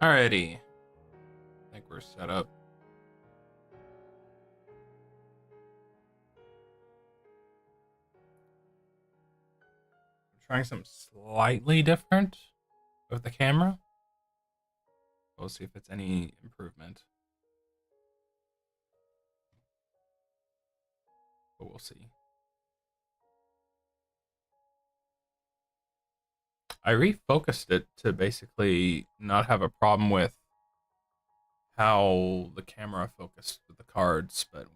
Alrighty. I think we're set up. I'm trying something slightly different with the camera. We'll see if it's any improvement. But we'll see. I refocused it to basically not have a problem with how the camera focused with the cards, but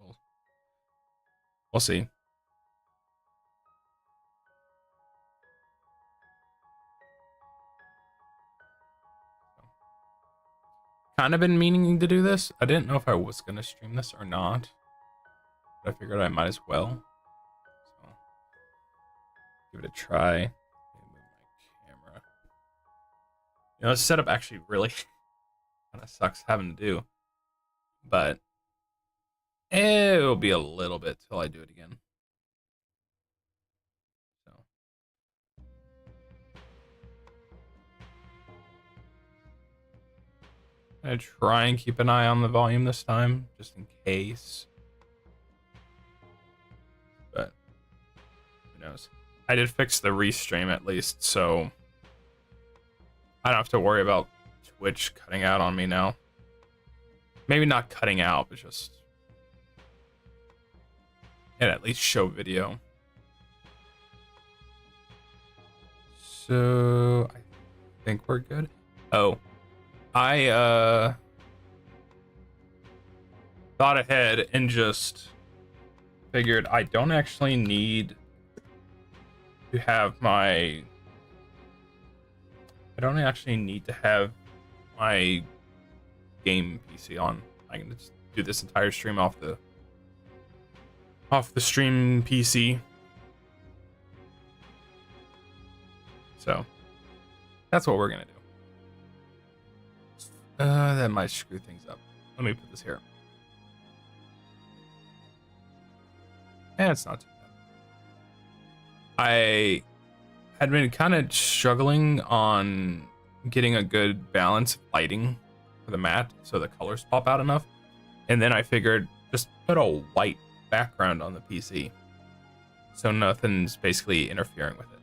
we'll see. Kind of been meaning to do this. I didn't know if I was gonna stream this or not, but I figured I might as well. So give it a try. Move my camera. You know, this setup actually really kind of sucks having to do, but it'll be a little bit till I do it again. So I'm gonna try and keep an eye on the volume this time, just in case. But who knows? I did fix the restream at least, so I don't have to worry about Twitch cutting out on me now. Maybe not cutting out, but just and at least show video. So I think we're good. Oh, I thought ahead and just figured I don't actually need to have my game PC on. I can just do this entire stream off the stream PC. So that's what we're gonna do. That might screw things up. Let me put this here. And it's not too bad. I had been kind of struggling on getting a good balance of lighting for the mat so the colors pop out enough. And then I figured just put a white background on the PC so nothing's basically interfering with it.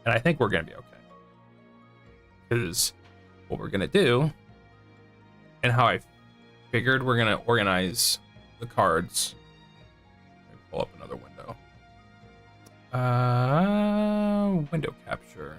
And I think we're going to be okay. Because what we're going to do and how I figured we're going to organize the cards. Let me pull up another window. Window capture.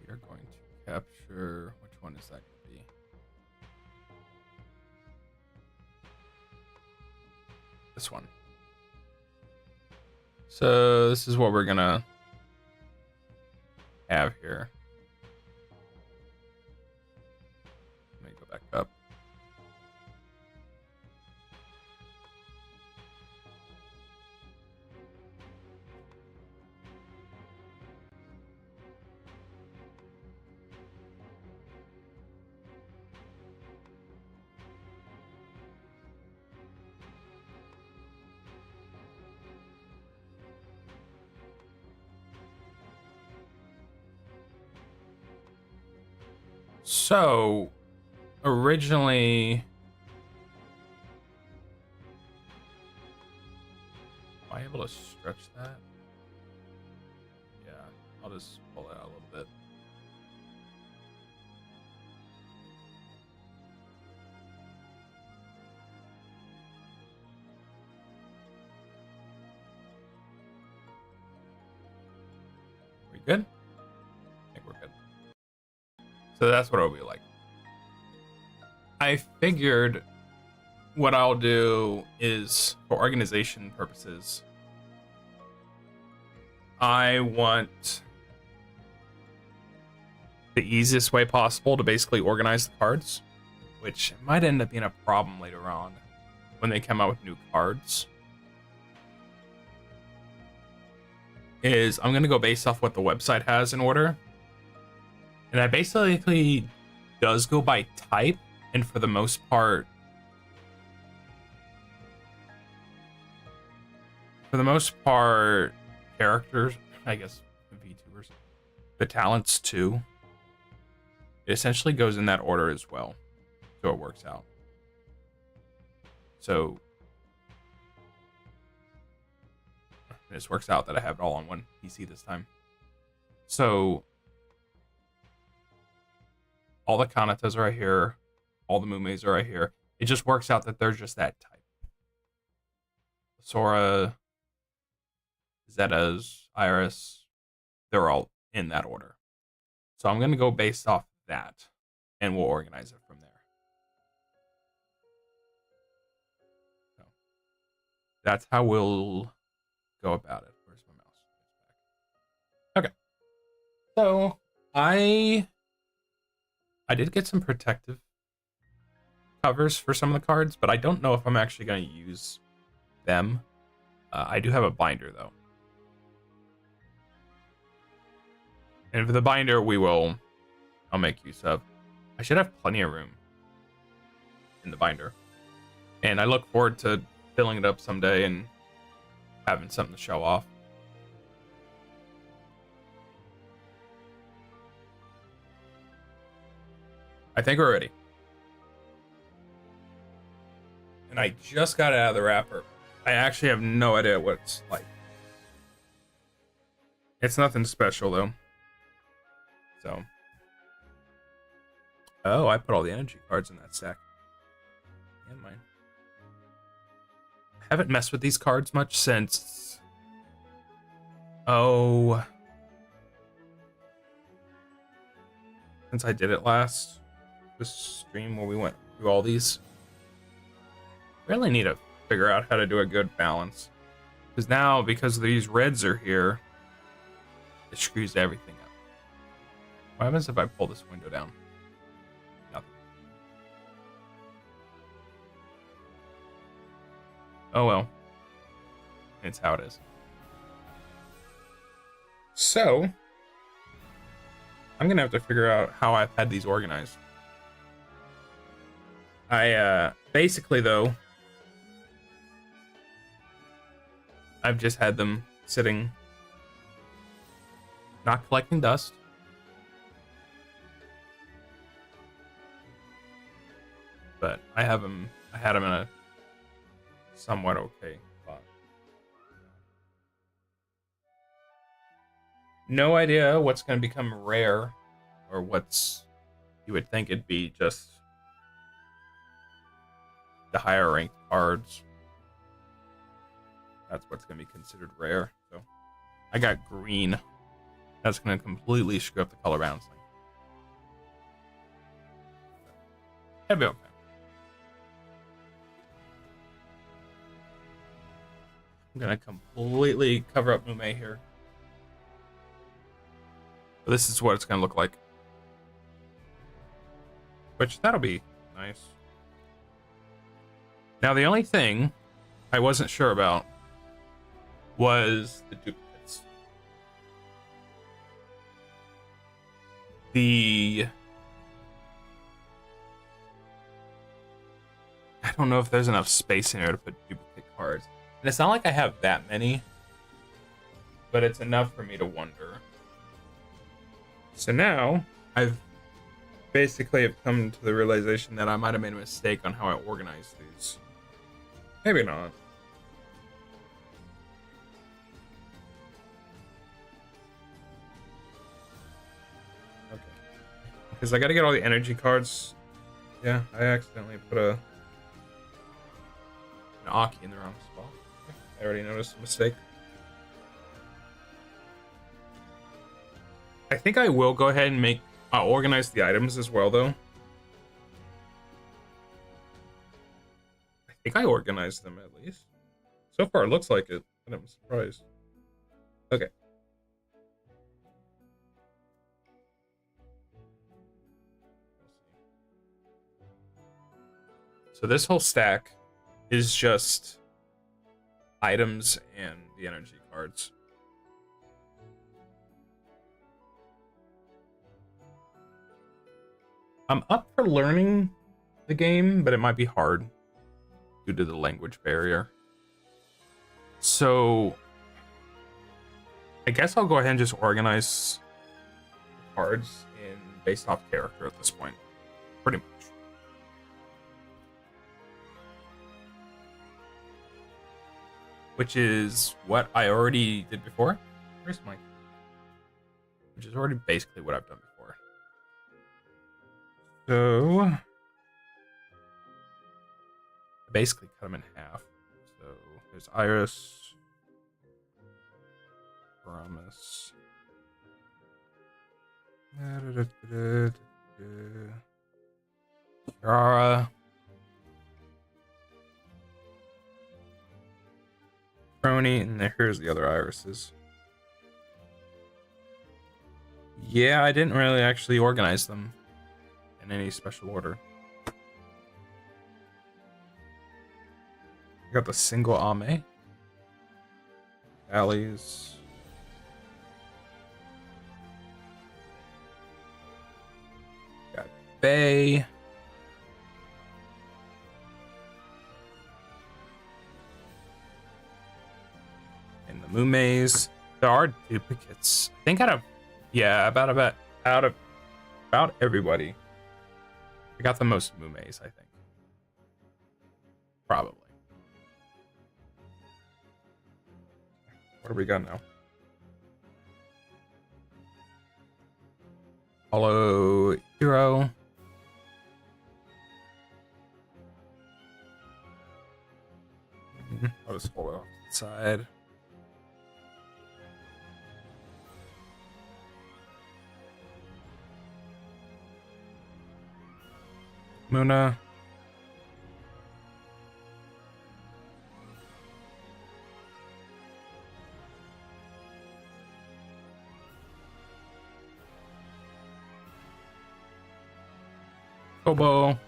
We are going to capture, which one is that going to be? This one. So this is what we're gonna have here. Let me go back up. So, originally, am I able to stretch that? Yeah, I'll just pull it out a little bit. We good? I think we're good. So that's what it'll be like. I figured what I'll do is, for organization purposes, I want the easiest way possible to basically organize the cards, which might end up being a problem later on when they come out with new cards. is I'm gonna go based off what the website has in order. And I basically does go by type, and for the most part, characters, I guess VTubers, but talents too. It essentially goes in that order as well, so it works out. So this works out that I have it all on one PC this time. So all the Kanatas are right here, all the Mumes are right here. It just works out that they're just that type. Sora, Zetas, Iris, they're all in that order. So I'm gonna go based off that, and we'll organize it from there. So that's how we'll go about it. Where's my mouse? Okay. So I did get some protective covers for some of the cards, but I don't know if I'm actually going to use them. I do have a binder though. And for the binder, I'll make use of. I should have plenty of room in the binder. And I look forward to filling it up someday and having something to show off. I think we're ready. And I just got it out of the wrapper. I actually have no idea what it's like. It's nothing special though. So. Oh, I put all the energy cards in that stack. And mine. I haven't messed with these cards much since... since I did it last. This stream where we went through all these. Really need to figure out how to do a good balance. Because now, because these reds are here, it screws everything up. What happens if I pull this window down? Nothing. Oh well. It's how it is. So, I'm gonna have to figure out how I've had these organized. Basically though, I've just had them sitting, not collecting dust. But I had them in a somewhat okay spot. No idea what's going to become rare, or what's you would think it'd be just the higher ranked cards. That's what's going to be considered rare. So I got green. That's going to completely screw up the color balancing. It'll be okay. I'm going to completely cover up Mume here. This is what it's going to look like. Which, that'll be nice. Now, the only thing I wasn't sure about was the duplicates. I don't know if there's enough space in here to put duplicate cards. And it's not like I have that many, but it's enough for me to wonder. So now, I've basically have come to the realization that I might have made a mistake on how I organized these. Maybe not. Okay. Because I gotta get all the energy cards. Yeah, I accidentally put an Aki in the wrong spot. I already noticed a mistake. I think I will go ahead and organize the items as well, though. I think I organized them at least. So far, it looks like it, but I'm surprised. Okay. So this whole stack is just items and the energy cards. I'm up for learning the game, but it might be hard due to the language barrier. So I guess I'll go ahead and just organize cards in based off character at this point. Pretty much. Which is what I already did before. Where's my... Which is already basically what I've done before. So... I basically cut them in half. So there's Iris. Promise. Yara. Crony, and here's the other irises. Yeah, I didn't really actually organize them in any special order. I got the single Ame. Alleys. Got Bay. And the Mumeis. There are duplicates. I think out of about everybody. I got the most Mumeis, I think. Probably. What do we got now? Holo Hero. I'll just hold it off to the side. Muna. Kobo. I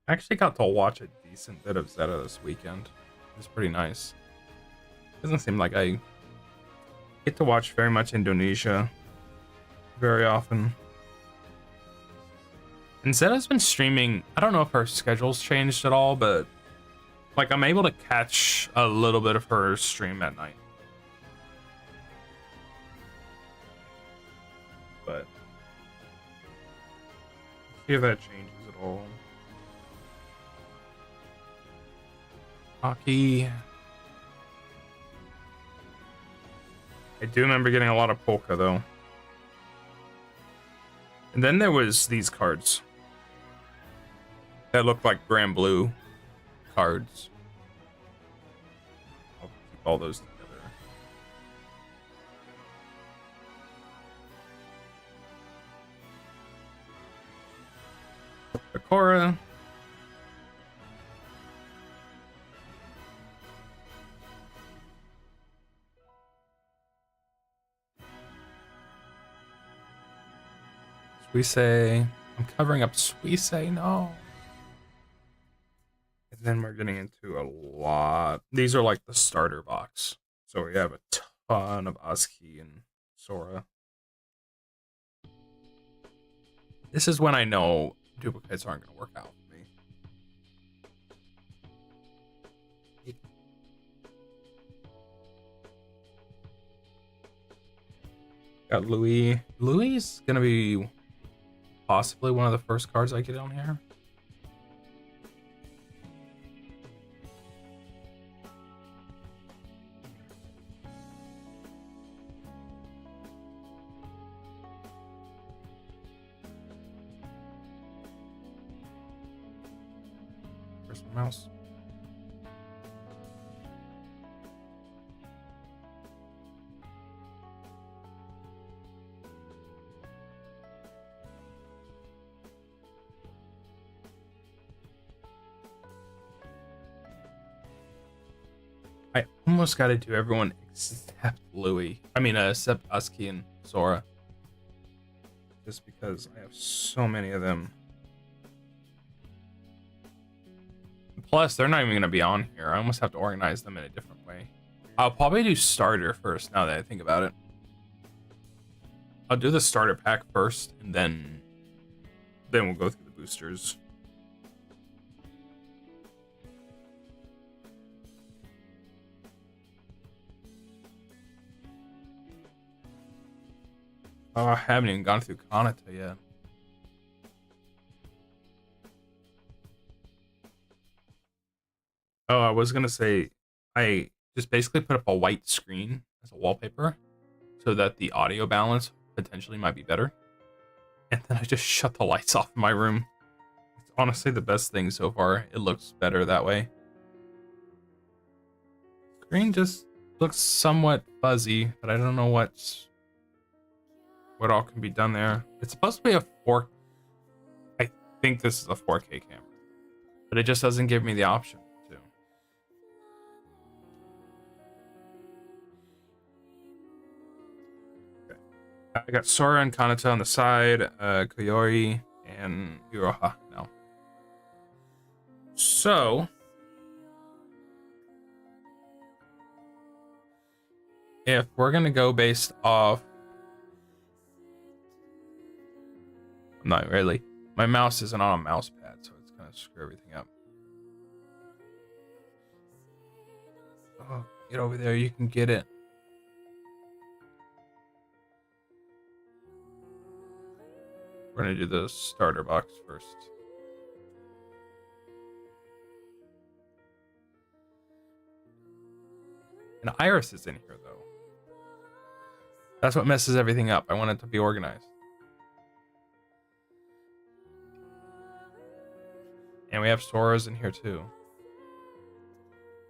actually got to watch a decent bit of Zeta this weekend. It's pretty nice. Doesn't seem like I get to watch very much Indonesia very often. And Zeta's been streaming. I don't know if her schedule's changed at all, but like I'm able to catch a little bit of her stream at night. But see if that changes at all. Hockey. I do remember getting a lot of polka though. And then there was these cards that looked like Grand Blue cards. I'll keep all those together. Akora. Suisse. I'm covering up Suisse, no. And then we're getting into a lot. These are like the starter box. So we have a ton of Aski and Sora. This is when I know duplicates aren't going to work out for me. Got Louis. Louis is going to be possibly one of the first cards I get on here. Where's my mouse? I almost got to do everyone except Louis. I mean, except Aski and Sora. Just because I have so many of them. Plus, they're not even going to be on here. I almost have to organize them in a different way. I'll probably do starter first, now that I think about it. I'll do the starter pack first, and then we'll go through the boosters. Oh, I haven't even gone through Kanata yet. Oh, I was gonna say, I just basically put up a white screen as a wallpaper so that the audio balance potentially might be better. And then I just shut the lights off in my room. It's honestly the best thing so far. It looks better that way. Screen just looks somewhat fuzzy, but I don't know what all can be done there. It's supposed to be a 4. I think this is a 4K camera, but it just doesn't give me the option to. Okay. I got Sora and Kanata on the side, Koyori and Iroha now. So if we're gonna go based off, not really. My mouse isn't on a mouse pad, so it's gonna screw everything up. Oh, get over there, you can get it. We're gonna do the starter box first. And Iris is in here though. That's what messes everything up. I want it to be organized. And we have Sora's in here too.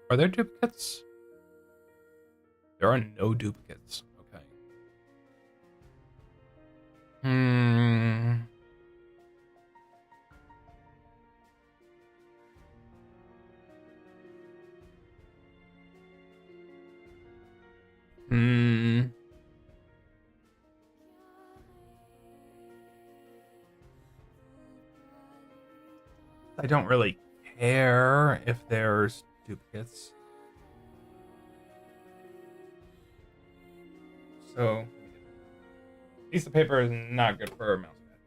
Are there duplicates? There are no duplicates. Okay. Hmm. I don't really care if there's duplicates. So, piece of paper is not good for a mouse pad.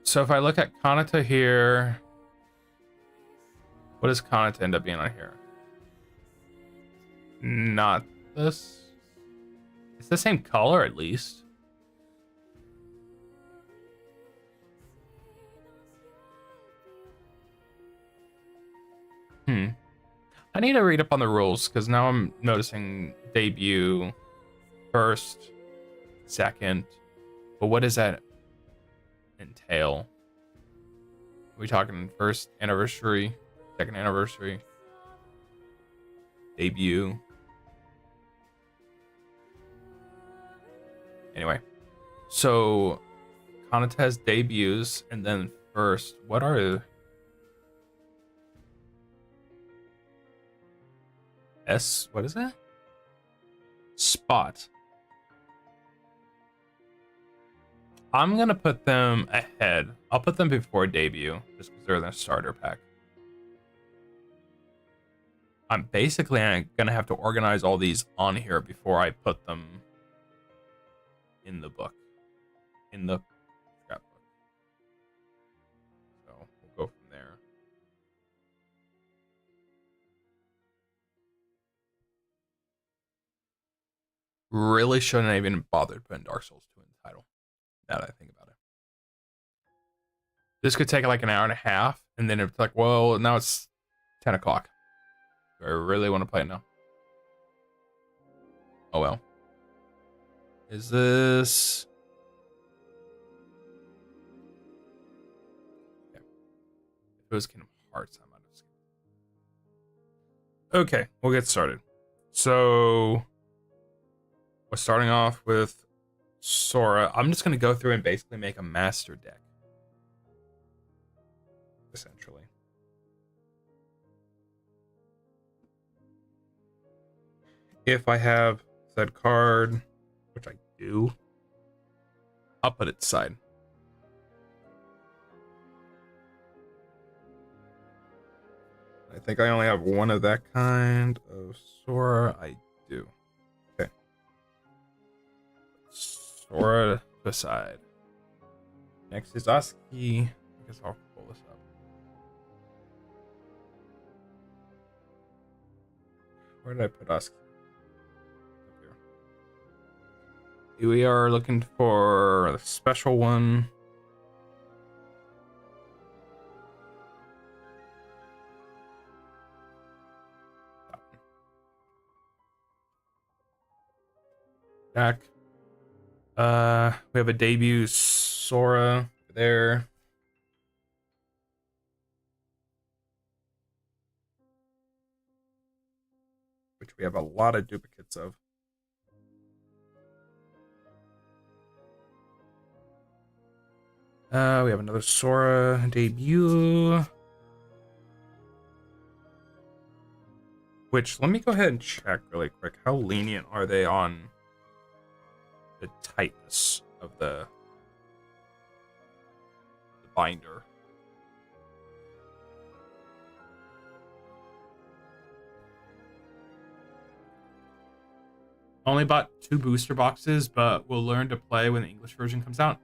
So if I look at Kanata here, what does Kanata end up being on here? Not this. It's the same color at least. I need to read up on the rules because now I'm noticing debut first, second. But what does that entail? Are we talking first anniversary, second anniversary, debut? Anyway, so Kanata has debuts, and then first, what are what is that? Spot. I'm gonna put them ahead. I'll put them before debut, just because they're in the starter pack. I'm basically gonna have to organize all these on here before I put them in the book, in the scrapbook. So we'll go from there. Really shouldn't have even bothered putting Dark Souls 2 in the title, now that I think about it. This could take like an hour and a half, and then it's like, well, now it's 10 o'clock. Do I really want to play it now? Oh well. Is this... Okay. If it was Kingdom Hearts, I might have skipped. Okay, we'll get started. So we're starting off with Sora. I'm just going to go through and basically make a master deck. Essentially. If I have said card, which I do, I'll put it aside. I think I only have one of that kind of Sora. I do. Okay. Sora beside. Next is Oski. I guess I'll pull this up. Where did I put Oski? Up here. We are looking for the special one. Back. We have a debut Sora there. Which we have a lot of duplicates of. We have another Sora debut. Which, let me go ahead and check really quick. How lenient are they on the tightness of the binder? Only bought 2 booster boxes, but we'll learn to play when the English version comes out.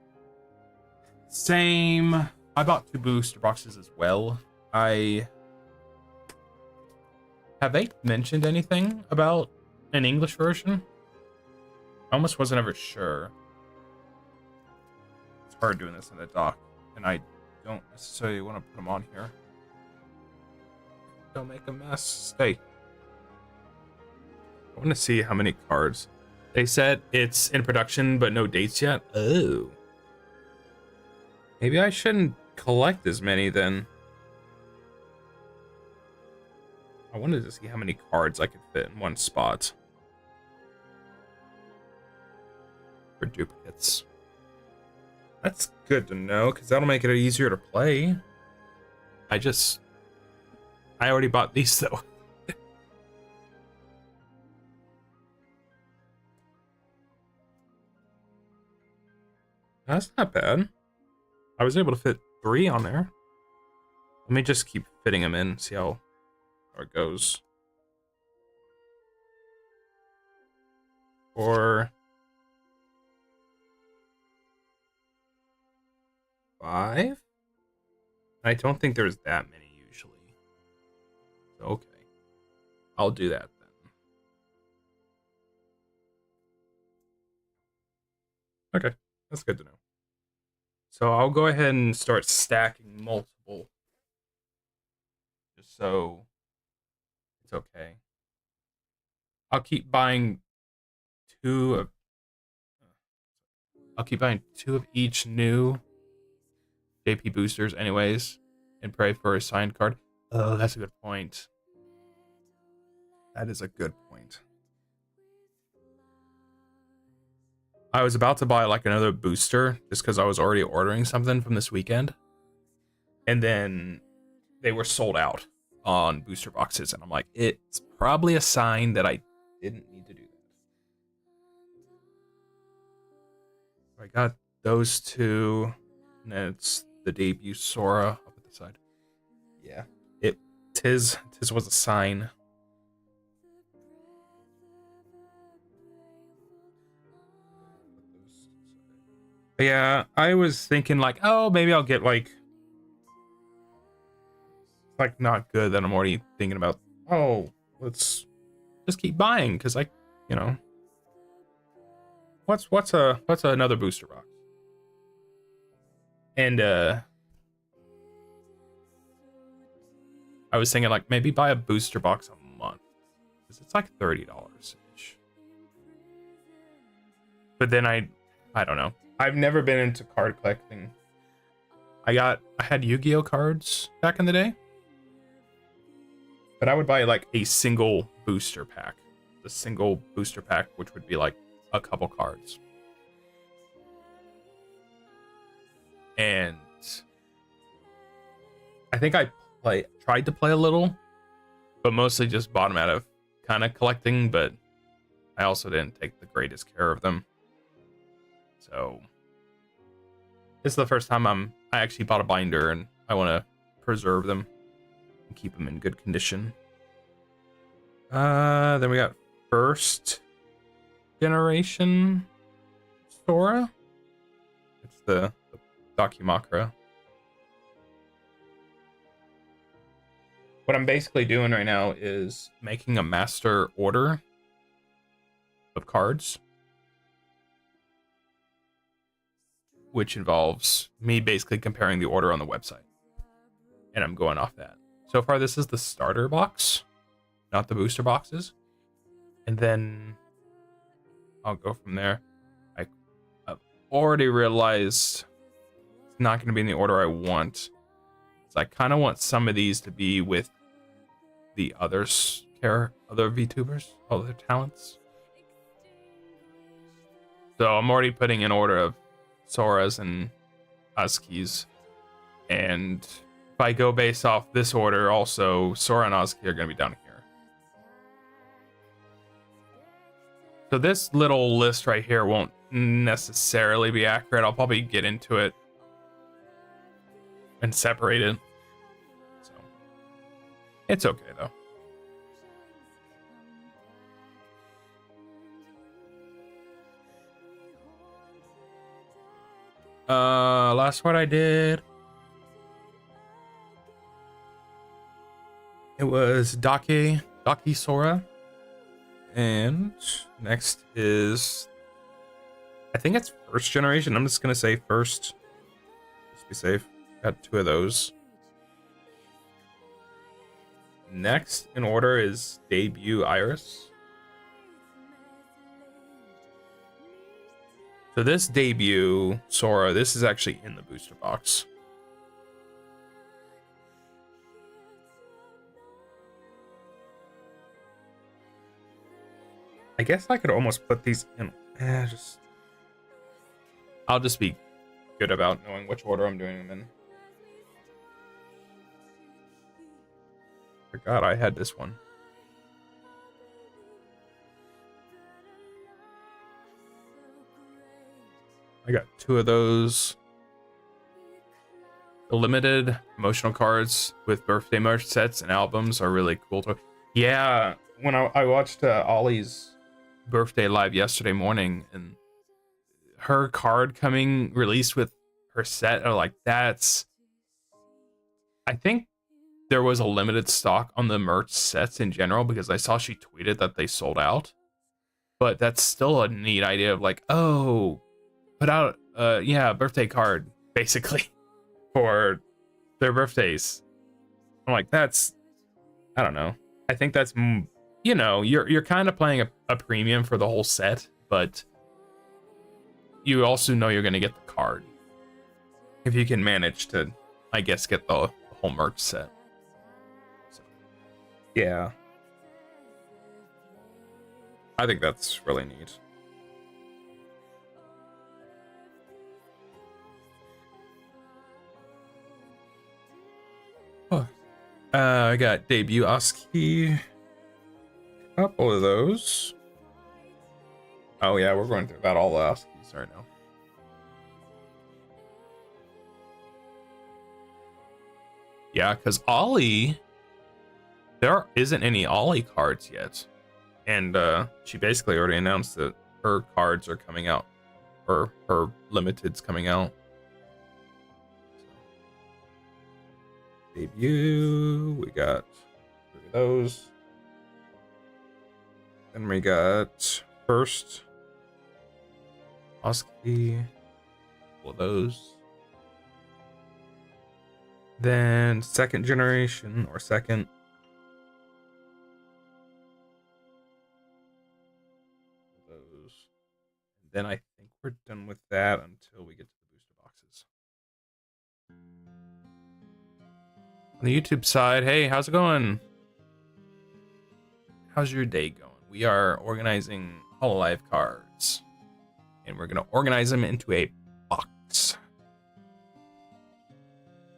Same. I bought 2 booster boxes as well. Have they mentioned anything about an English version? I almost wasn't ever sure. It's hard doing this in the dock, and I don't necessarily want to put them on here. Don't make a mess. Stay. I want to see how many cards. They said it's in production, but no dates yet. Oh. Maybe I shouldn't collect as many then. I wanted to see how many cards I could fit in one spot. For duplicates. That's good to know, because that'll make it easier to play. I already bought these though. That's not bad. I was able to fit 3 on there. Let me just keep fitting them in, see how it goes. 4, 5. I don't think there's that many usually. Okay. I'll do that then. Okay, that's good to know. So I'll go ahead and start stacking multiple. Just so it's okay. I'll keep buying 2 of each new JP boosters anyways, and pray for a signed card. Oh, that's a good point. That is a good point. I was about to buy like another booster just because I was already ordering something from this weekend. And then they were sold out on booster boxes. And I'm like, it's probably a sign that I didn't need to do that. I got those 2. And then it's the debut Sora up at the side. Yeah. Tis was a sign. Yeah, I was thinking like, oh, maybe I'll get like not good. Then I'm already thinking about, oh, let's just keep buying because what's another booster box? And I was thinking like maybe buy a booster box a month because it's like $30 each. But then I don't know. I've never been into card collecting. I had Yu-Gi-Oh cards back in the day. But I would buy like a single booster pack. The single booster pack, which would be like a couple cards. And I think I tried to play a little, but mostly just bought them out of kind of collecting, but I also didn't take the greatest care of them. So this is the first time I actually bought a binder and I want to preserve them. and keep them in good condition. Then we got first generation Sora. It's the Dakimakura. What I'm basically doing right now is making a master order of cards, which involves me basically comparing the order on the website. And I'm going off that. So far, this is the starter box, not the booster boxes. And then I'll go from there. I've already realized it's not going to be in the order I want. So I kind of want some of these to be with the other VTubers, other talents. So I'm already putting in order of Sora's and Asuki's. And if I go based off this order, also Sora and Asuki are going to be down here. So this little list right here won't necessarily be accurate. I'll probably get into it and separate it. So it's okay though. Last one I did, it was Daki Sora. And next is, I think it's first generation. I'm just gonna say first, just be safe. Got two of those. Next in order is debut Iris. So this debut Sora, this is actually in the booster box. I guess I could almost put these in. I'll just be good about knowing which order I'm doing them in. Forgot I had this one. I got two of those. The limited promotional cards with birthday merch sets and albums are really cool too. Yeah, when I watched Ollie's birthday live yesterday morning, and her card coming released with her set, are like, that's, I think there was a limited stock on the merch sets in general, because I saw she tweeted that they sold out. But that's still a neat idea of like, oh, put out birthday card basically for their birthdays. I'm like, that's, I don't know, I think that's, you know, you're kind of playing a premium for the whole set, but you also know you're going to get the card if you can manage to, I guess, get the whole merch set. So, yeah, I think that's really neat. Oh, I got debut Asuki. Couple of those. Oh yeah, we're going through about all the Asuki's right now. Yeah, because Ollie, there isn't any Ollie cards yet, and she basically already announced that her cards are coming out, or her limited's coming out. So, debut, we got three of those. Then we got first Asuki, all of those. Then second generation, or second. Those. And then I think we're done with that until we get to the booster boxes. On the YouTube side, hey, how's it going? How's your day going? We are organizing Hololive cards, and we're going to organize them into a box,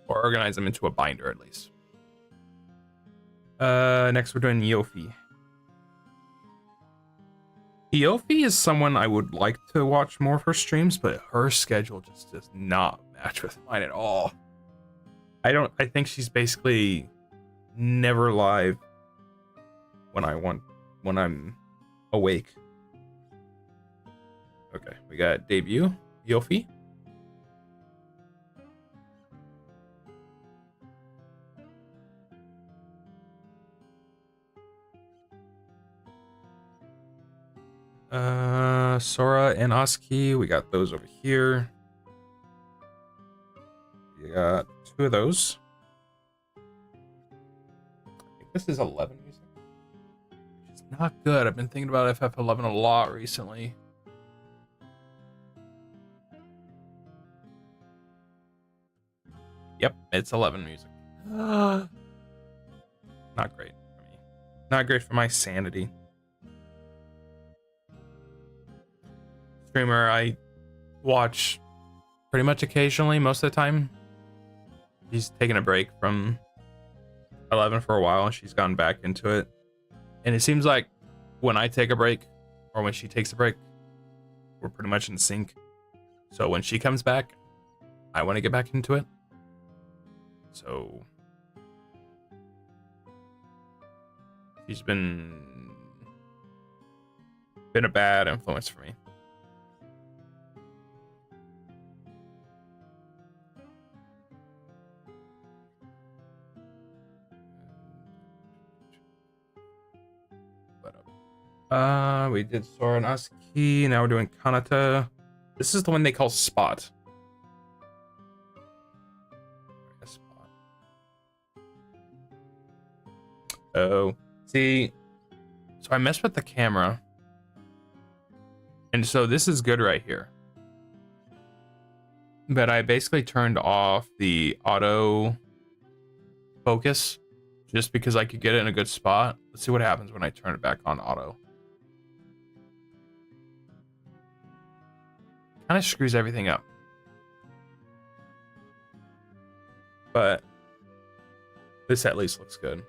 or organize them into a binder at least. Next we're doing Yofi. Yofi is someone I would like to watch more of her streams, but her schedule just does not match with mine at all. I think she's basically never live when I'm awake. Okay, we got debut, Yofi. Sora and Oski, we got those over here. We got 2 of those. I think this is 11 music, which is not good. I've been thinking about FF11 a lot recently. Yep, it's 11 music. Not great for me. Not great for my sanity. Streamer I watch pretty much occasionally, most of the time. She's taken a break from 11 for a while, and she's gotten back into it. And it seems like when I take a break, or when she takes a break, we're pretty much in sync. So when she comes back, I want to get back into it. So she's been a bad influence for me. We did Sora and Asuki. Now we're doing Kanata. This is the one they call Spot. Spot. Oh, see, so I messed with the camera, and so this is good right here. But I basically turned off the auto focus just because I could get it in a good spot. Let's see what happens when I turn it back on auto. Kind of screws everything up. But this at least looks good.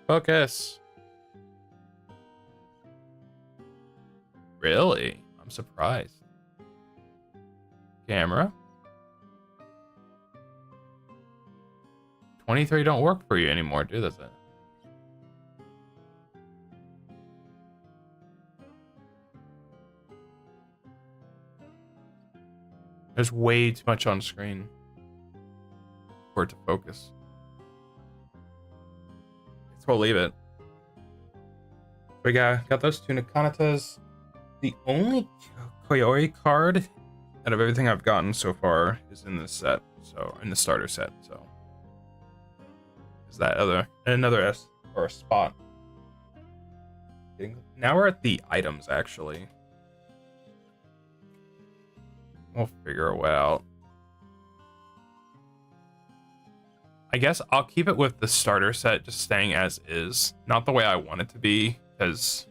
Focus. Really? I'm surprised. Camera. 23 don't work for you anymore, do they? There's way too much on screen for it to focus. So we'll leave it. We got those 2 Nakanatas. The only Koyori card out of everything I've gotten so far is in this set, so in the starter set. So is that another S or a Spot? Now we're at the items actually. We'll figure a way out. I guess I'll keep it with the starter set just staying as is. Not the way I want it to be, because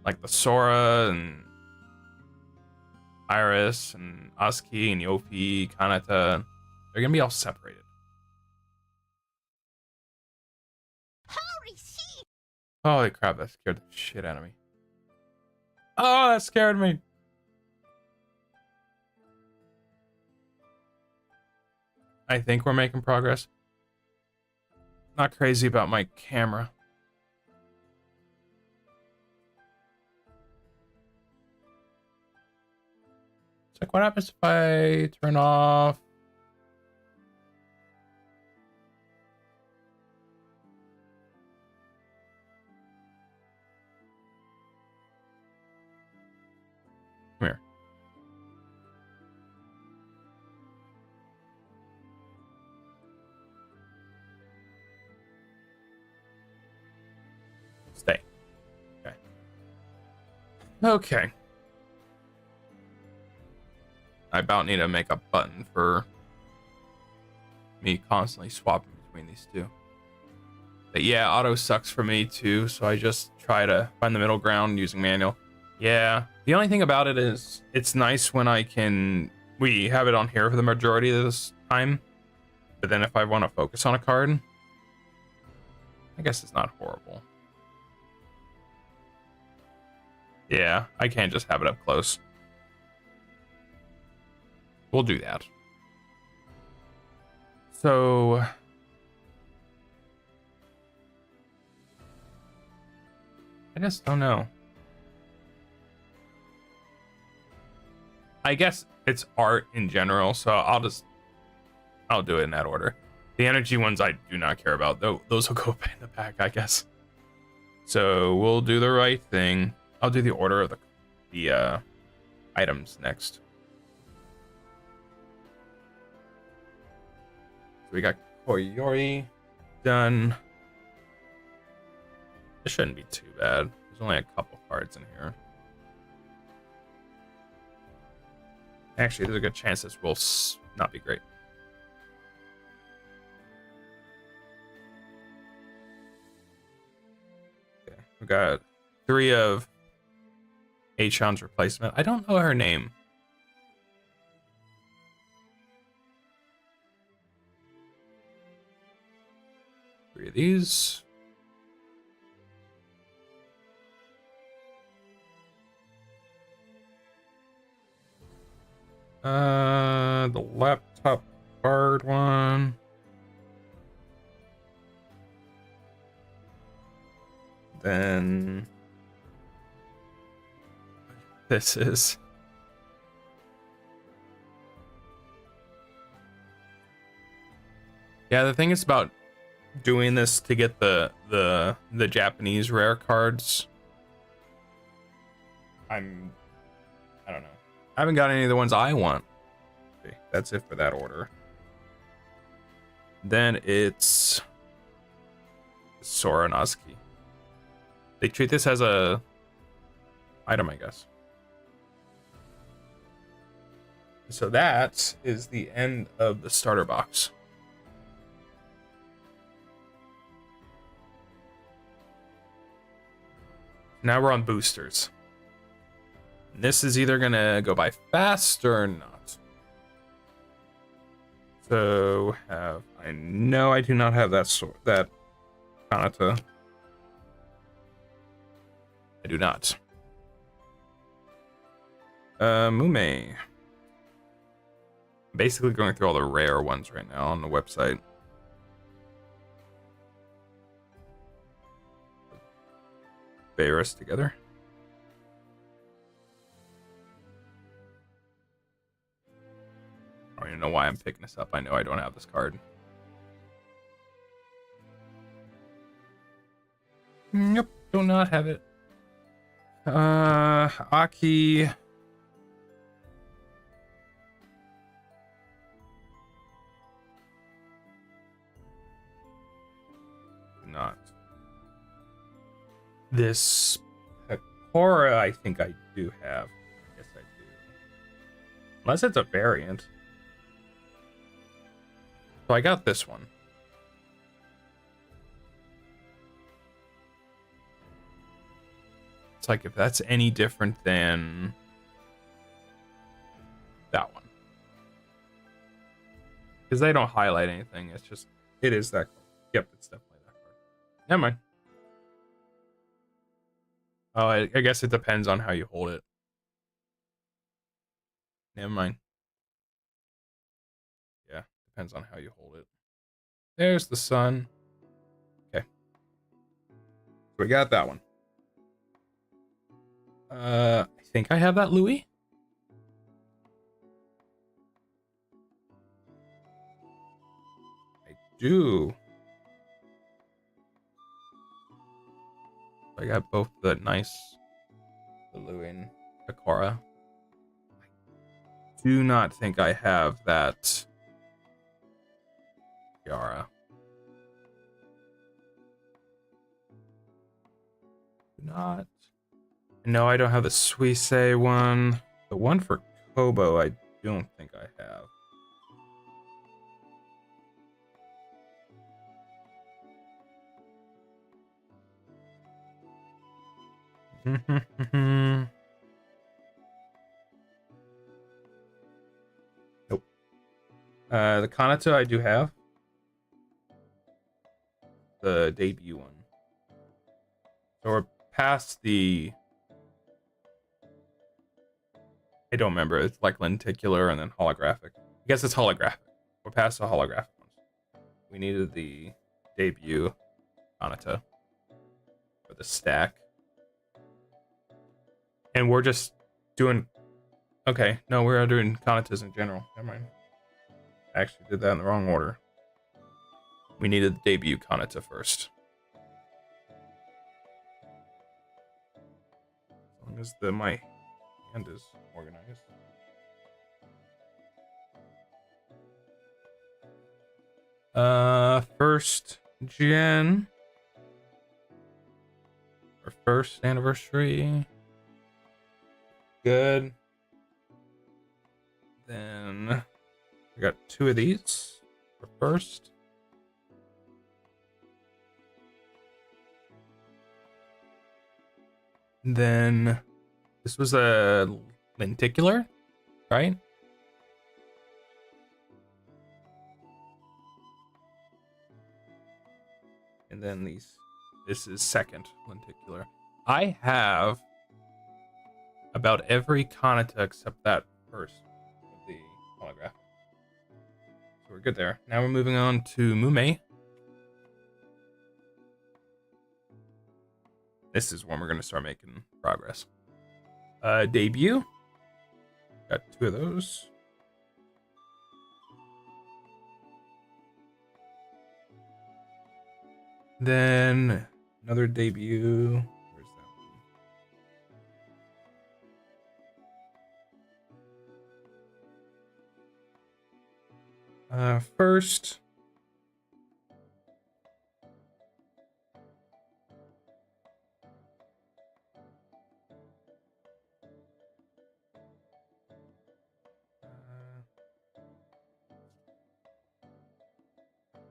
like the Sora and Iris and Asuki and Yofi, Kanata, they're gonna be all separated. Holy crap, that scared the shit out of me. Oh, that scared me. I think we're making progress. Not crazy about my camera. It's like, what happens if I turn off? Come here. Stay. Okay. Okay. I about need to make a button for me constantly swapping between these two. But yeah, auto sucks for me too, so I just try to find the middle ground using manual. Yeah, the only thing about it is it's nice when we have it on here for the majority of this time, but then if I want to focus on a card, I guess it's not horrible. Yeah, I can't just have it up close. we'll do that. So I just don't know. I guess it's art in general, so I'll do it in that order. The energy ones I do not care about, though. Those will go in the back, I guess. So we'll do the right thing. I'll do the order of the items next. So we got Koyori done. This shouldn't be too bad. There's only a couple cards in here. Actually, there's a good chance this will not be great. Okay, we got 3 of Achan's replacement. I don't know her name. Three of these. The laptop card one. Then this is the thing is about doing this to get the Japanese rare cards. I don't know. I haven't got any of the ones I want. Okay, that's it for that order. Then it's Sora Nozuki. They treat this as a item, I guess. So that is the end of the starter box. Now we're on boosters. This is either gonna go by fast or not. So I know I do not have that Kanata. I do not. Mume. I'm basically going through all the rare ones right now on the website. Bears together. I don't even know why I'm picking this up. I know I don't have this card. Nope, do not have it. Aki. Not. This Pecora, I think I do have. Yes, I do. Unless it's a variant. So I got this one. It's like if that's any different than that one. Because they don't highlight anything. It's just, it is that card. Yep, it's definitely that card. Never mind. Oh, I guess it depends on how you hold it. Never mind. Yeah, depends on how you hold it. There's the sun. Okay. So we got that one. I think I have that Louis. I do. I got both the Louis and Pecora. I do not think I have that Yara. Do not. No, I don't have the Suisse one. The one for Kobo, I don't think I have. Nope. The Kanata I do have. The debut one. So we're past the... I don't remember. It's like lenticular and then holographic. I guess it's holographic. We're past the holographic ones. We needed the debut Kanata for the stack. And we're just doing... Okay, no, we're doing Kanatas in general. Never mind. I actually did that in the wrong order. We needed the debut Kanata first. As long as my hand is organized. First gen. Our first anniversary. Good. Then we got 2 of these for first. Then this was a lenticular, right? And then this is second lenticular. I have about every Kanata except that first of the holograph. So we're good there. Now we're moving on to Mume. This is when we're going to start making progress. Debut. Got 2 of those. Then another debut. Where's that one? First.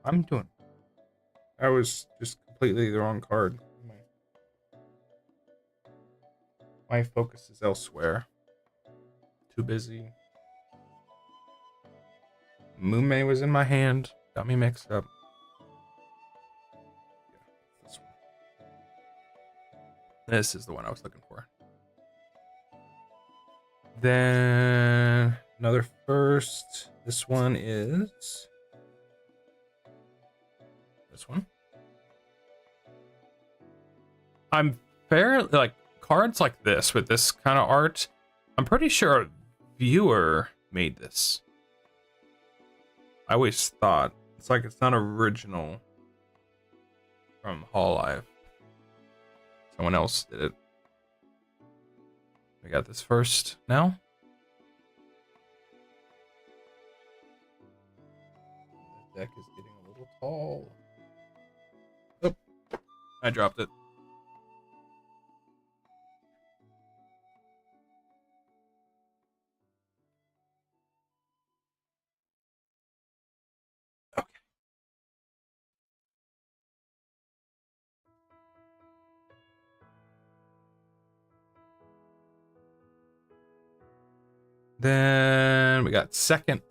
I'm doing. I was just completely the wrong card. My focus is elsewhere. Too busy. Mume was in my hand. Got me mixed up. Yeah, this one. This is the one I was looking for. Then another first. This one is this one. I'm fairly like cards like this with this kind of art. I'm pretty sure a viewer made this. I always thought it's like it's not original from Hololive. Someone else did it. We got this first now. The deck is getting a little tall. Oh, I dropped it. Okay. Then we got second.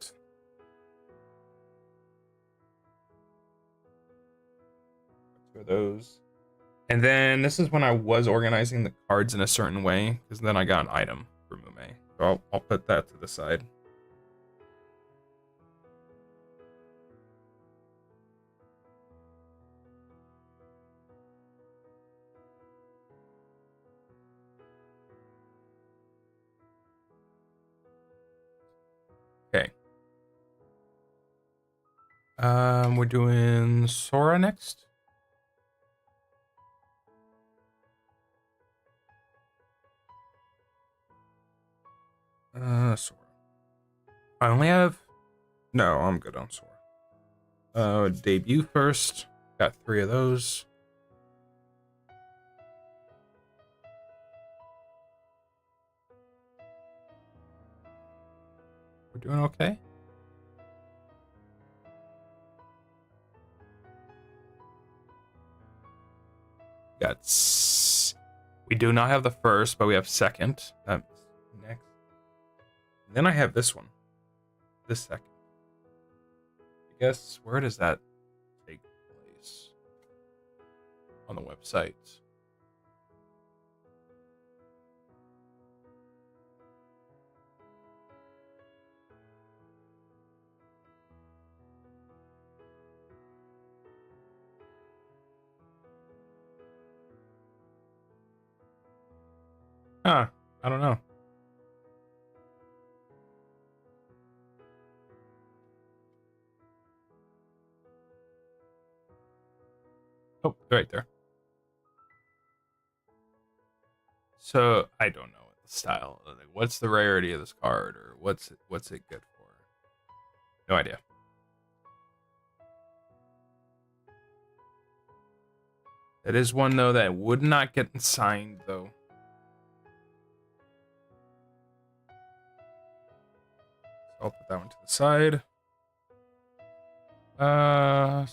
Two of those. And then this is when I was organizing the cards in a certain way, because then I got an item for Mume. So I'll put that to the side. Okay. We're doing Sora next. Sora. I only have... No, I'm good on Sora. Debut first. Got 3 of those. We're doing okay. We do not have the first, but we have second. That's next. And then I have this one. This second. I guess, where does that take place? On the website. Huh. I don't know. Oh, right there. So I don't know what the style. Like, what's the rarity of this card, or what's it good for? No idea. That is one though that would not get signed though. So I'll put that one to the side.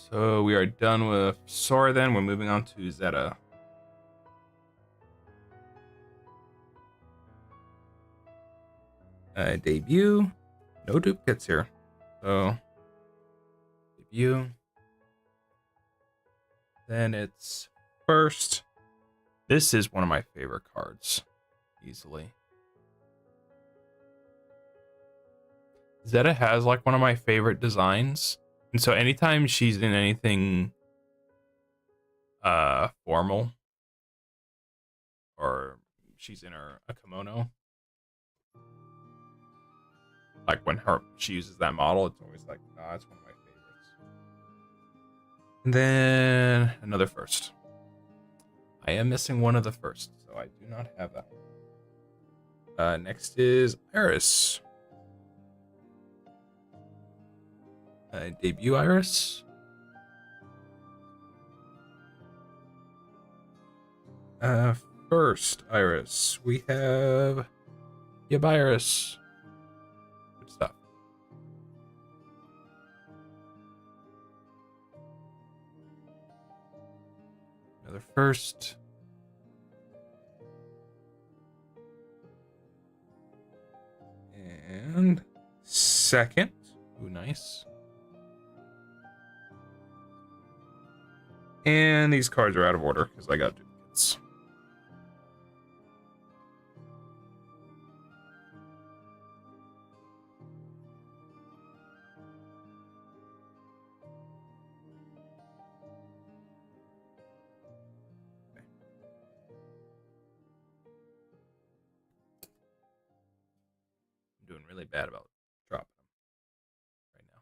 So we are done with Sora. Then we're moving on to Zeta. Debut. No duplicates here. So debut. Then it's first. This is one of my favorite cards, easily. Zeta has like one of my favorite designs, and so anytime she's in anything formal, or she's in a kimono, like when she uses that model, it's always like, ah, it's one of my favorites. And then another first. I am missing one of the first, so I do not have that. Next is Iris. Debut Iris. First Iris, we have Iris. Good stuff. Another first. And second. Ooh, nice. And these cards are out of order because I got duplicates. I'm doing really bad about dropping them right now.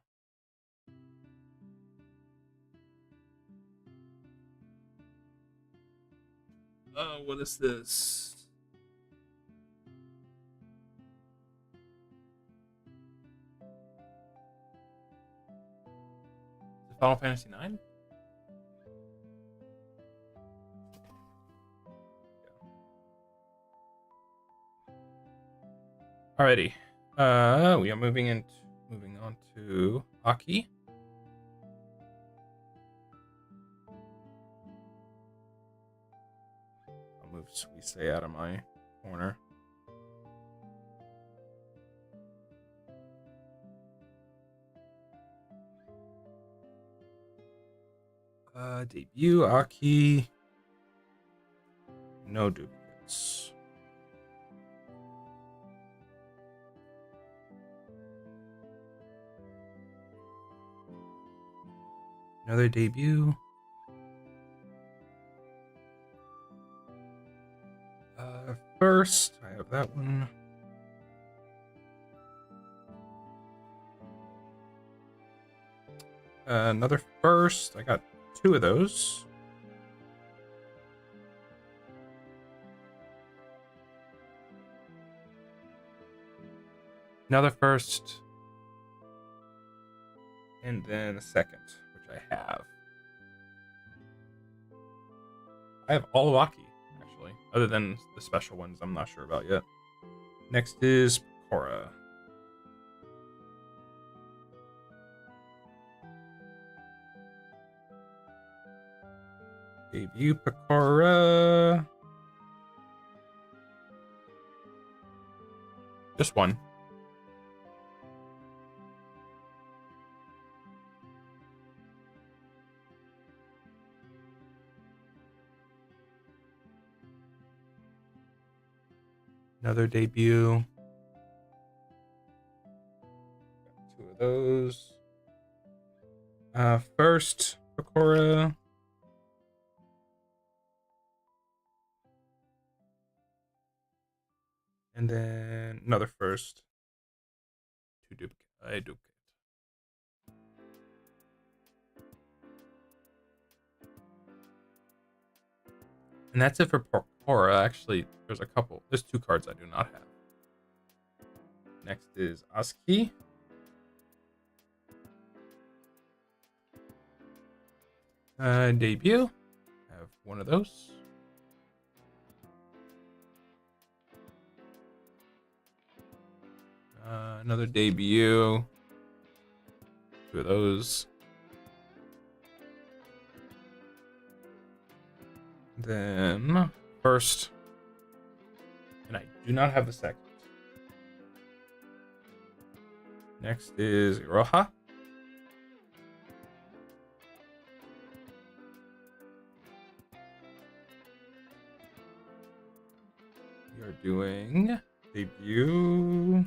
Oh, what is this? Is it Final Fantasy 9? Alrighty. We are moving on to Aki. I'll move Suisei out of my corner. Debut Aki. No duplicates. Another debut. First, I have that one. Another first. I got two of those. Another first. And then a second, which I have. I have all of Aki, actually, other than the special ones I'm not sure about yet. Next is Cora. Debut Picora. Just one. Another debut. Got two of those. First, Picora. And then another first. Two duplicate. A duplicate. And that's it for Pora. Actually, there's a couple. There's two cards I do not have. Next is Aski. Debut. I have one of those. Another debut. Two of those. Then first. And I do not have the second. Next is Iroha. We are doing debut.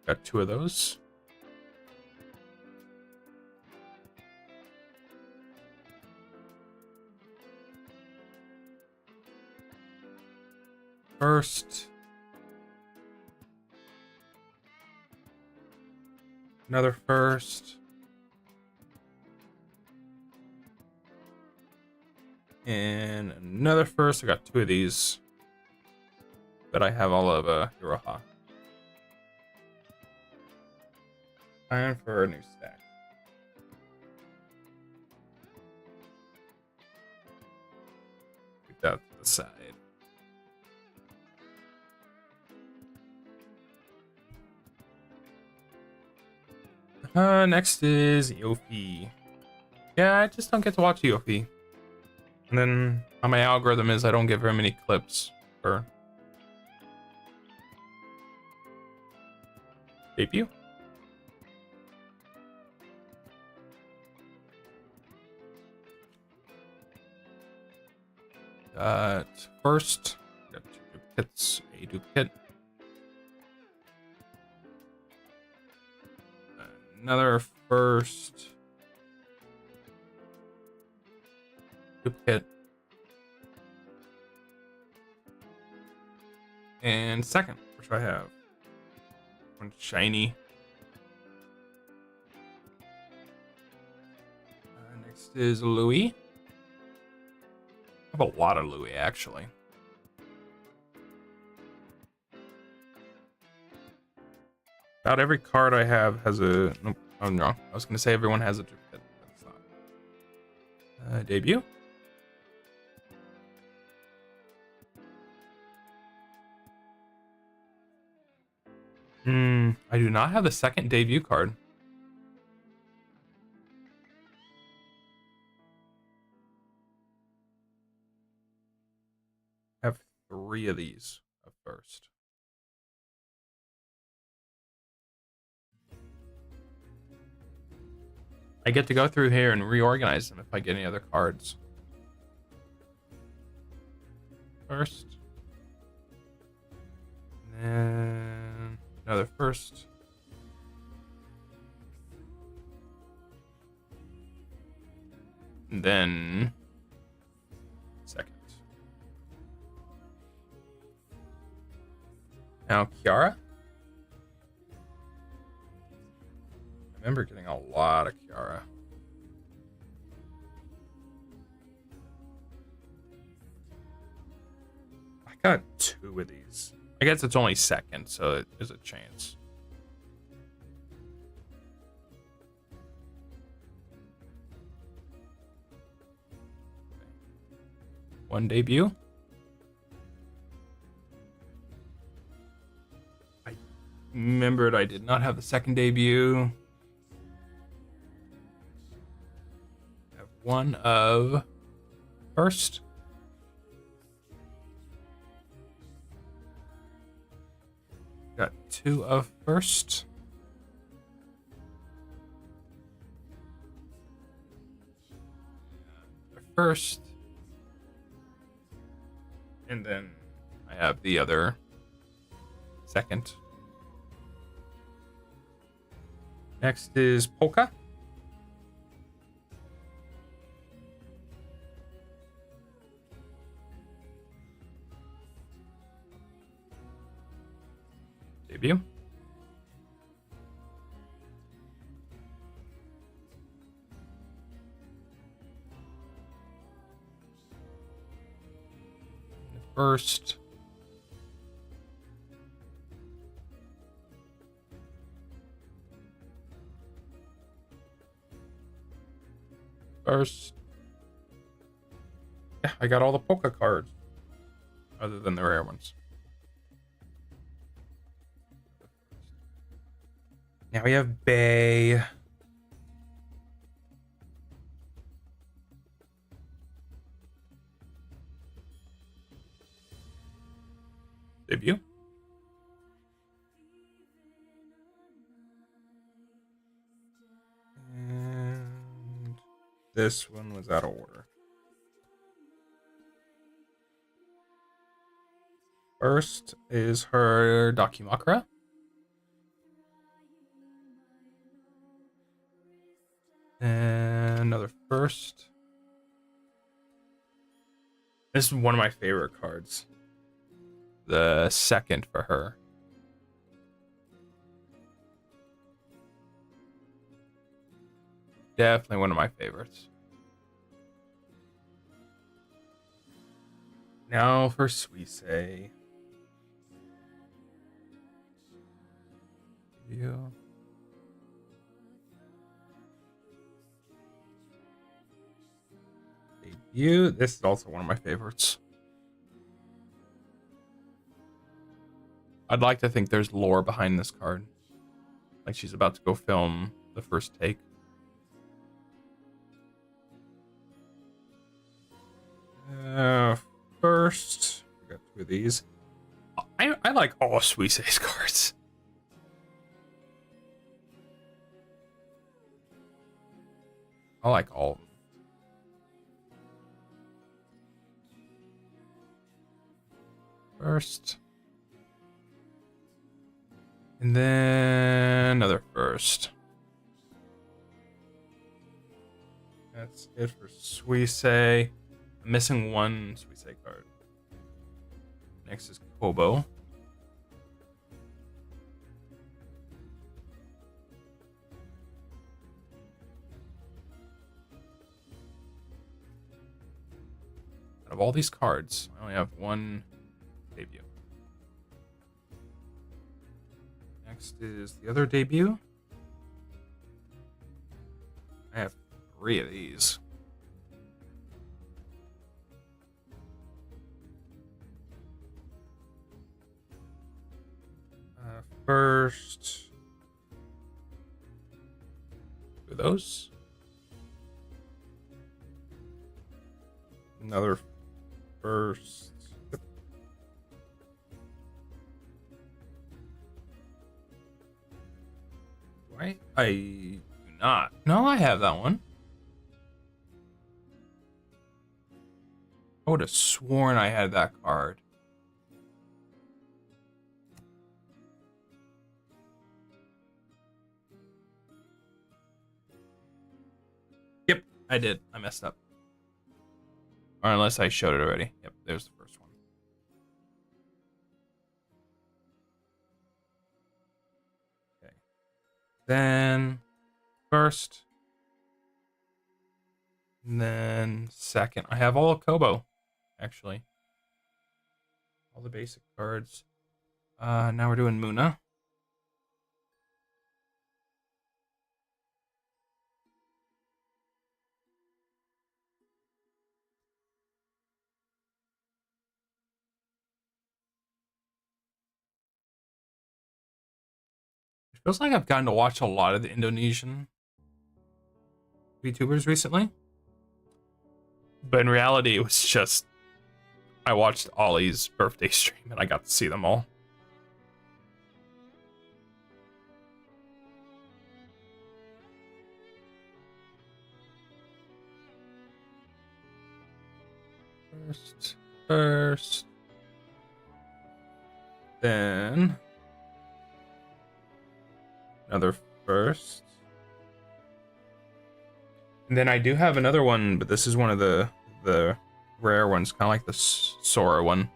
Got two of those. First. Another first. And another first. I got two of these. But I have all of Iroha. Time for a new stack. Put that to the side. Next is Yofi. Yeah, I just don't get to watch Yofi. And then how my algorithm is, I don't get very many clips for debut. First, got two duplicates, a duplicate. Another first. Duplicate. And second, which I have. One shiny. Next is Louis. I have a lot of Louis, actually. About every card I have has a... Nope, I'm wrong. I was going to say everyone has a duplicate. That's not. Debut. I do not have the second debut card. I have three of these at first. I get to go through here and reorganize them if I get any other cards. First. And then another first. And then second. Now Kiara. I remember getting a lot of Kiara. I got two of these. I guess it's only second, so there's a chance. One debut. I remembered I did not have the second debut. I have one of first. Got two of first. First. And then I have the other second. Next is Polka. Debut. First. First. Yeah, I got all the Polka cards. Other than the rare ones. Now we have Bay. Debut. And this one was out of order. First is her Dakimakura. And another first. This is one of my favorite cards. The second for her. Definitely one of my favorites. Now for Suisei. Debut. This is also one of my favorites. I'd like to think there's lore behind this card. Like she's about to go film the first take. First, we got two of these. I like all of Suisei's cards. I like all of them. First. And then another first. That's it for Suisei. I'm missing one Suisei card. Next is Kobo. Out of all these cards, I only have one debut. Next is the other debut. I have 3 of these. First, do those. Another first. Right? I do not. No, I have that one. I would have sworn I had that card. Yep, I did. I messed up. Or unless I showed it already. Yep, there's the first one. Okay. Then first. And then second. I have all of Kobo, actually. All the basic cards. Now we're doing Muna. It feels like I've gotten to watch a lot of the Indonesian VTubers recently. But in reality, it was just I watched Ollie's birthday stream and I got to see them all. First. Then another first. And then I do have another one, but this is one of the rare ones, kind of like the Sora one.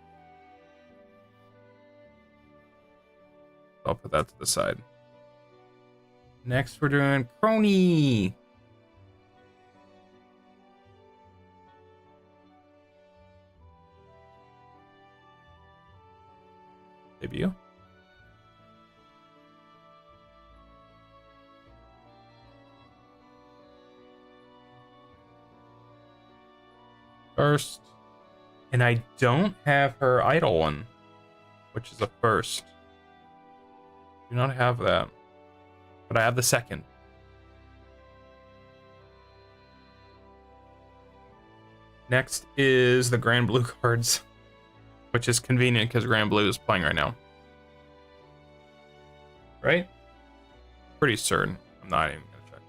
I'll put that to the side. Next, we're doing Crony. Debut. First. And I don't have her idol one, which is a first. Do not have that. But I have the second. Next is the Grand Blue cards, which is convenient because Grand Blue is playing right now. Right? Pretty certain. I'm not even gonna check.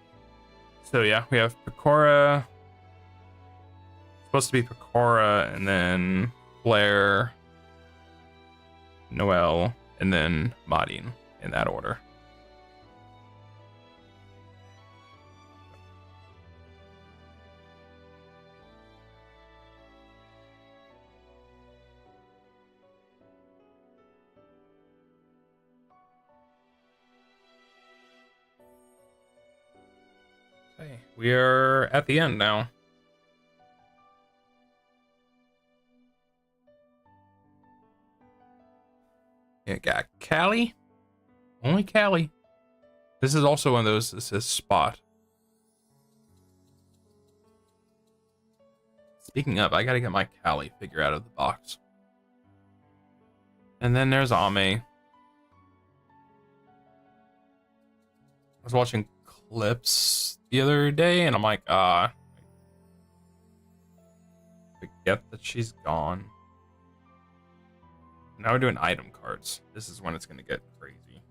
So yeah, we have Pecora. Supposed to be Pecora, and then Blair, Noelle, and then Modine in that order. Okay, we are at the end now. You got Callie. Only Callie. This is also one of those that says spot. Speaking of, I gotta get my Callie figure out of the box. And then there's Ame. I was watching clips the other day and I'm like, forget that she's gone. Now we're doing item cards. This is when it's gonna get crazy.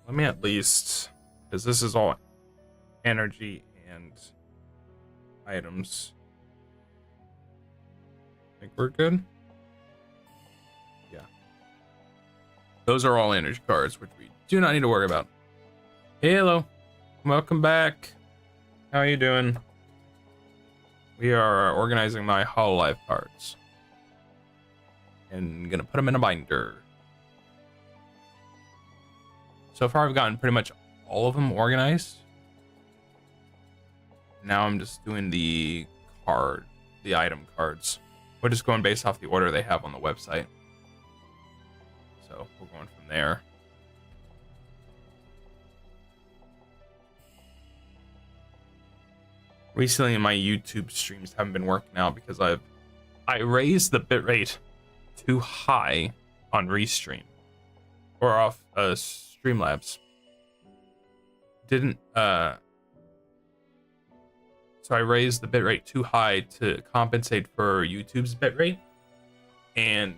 Let me at least, because this is all energy and items. Think we're good? Yeah. Those are all energy cards, which we do not need to worry about. Hey, hello. Welcome back. How are you doing? We are organizing my Hololive cards. And gonna put them in a binder. So far I've gotten pretty much all of them organized. Now I'm just doing the item cards. We're just going based off the order they have on the website. So we're going from there. Recently, my YouTube streams haven't been working out because I raised the bitrate too high on Restream or off Streamlabs. So I raised the bitrate too high to compensate for YouTube's bitrate, and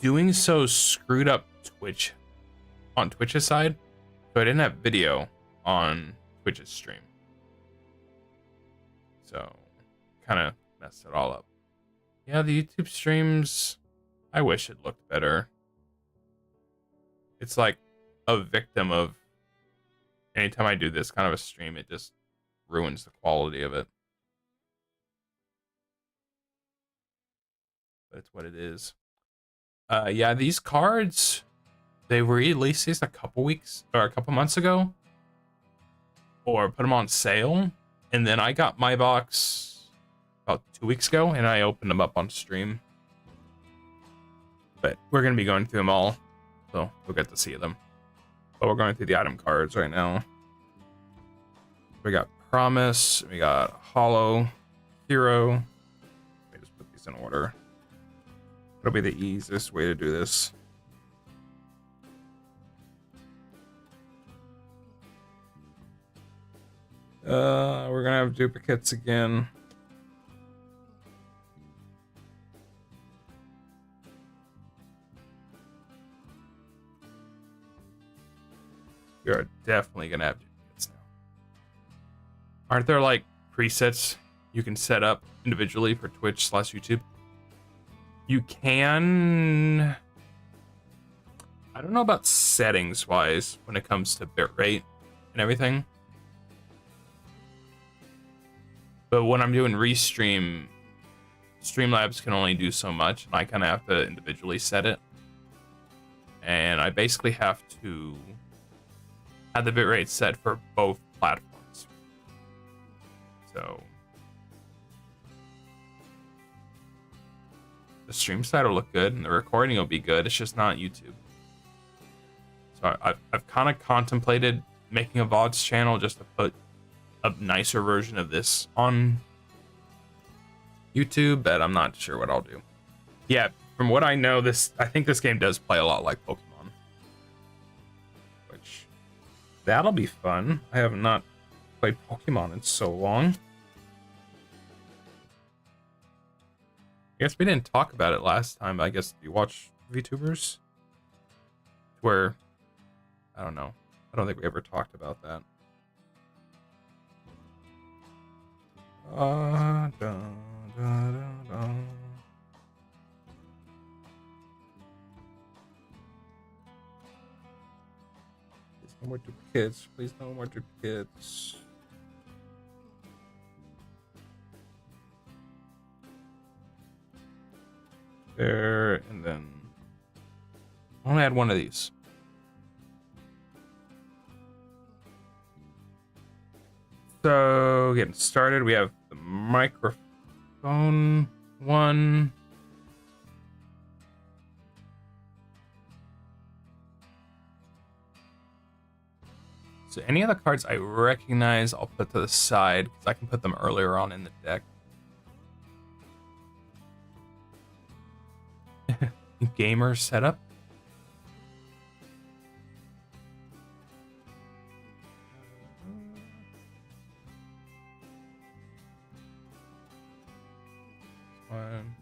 doing so screwed up Twitch on Twitch's side, so I didn't have video on Twitch's stream. So, kind of messed it all up. Yeah, the YouTube streams, I wish it looked better. It's like a victim of anytime I do this kind of a stream, it just ruins the quality of it. But it's what it is. Yeah, these cards, they were released a couple weeks or a couple months ago, or put them on sale. And then I got my box about 2 weeks ago, and I opened them up on stream. But we're going to be going through them all, so we'll get to see them. But we're going through the item cards right now. We got Promise, we got Hollow, Hero. Let me just put these in order. It'll be the easiest way to do this. We're gonna have duplicates again. We are definitely gonna have duplicates now. Aren't there like presets you can set up individually for Twitch/YouTube? You can. I don't know about settings wise when it comes to bitrate and everything. But when I'm doing Restream, Streamlabs can only do so much, and I kind of have to individually set it. And I basically have to have the bitrate set for both platforms. So the stream side will look good, and the recording will be good. It's just not YouTube. So I've kind of contemplated making a VODs channel just to put a nicer version of this on YouTube, but I'm not sure what I'll do. Yeah, from what I know, I think this game does play a lot like Pokemon, which that'll be fun. I have not played Pokemon in so long. I guess we didn't talk about it last time. I guess you watch VTubers, where I don't know. I don't think we ever talked about that. Da, da, da, da. Please no more duplicates. Please no more duplicates. There, and then I only had one of these. So getting started, we have the microphone one. So any of the cards I recognize, I'll put to the side because I can put them earlier on in the deck. Gamer setup. One.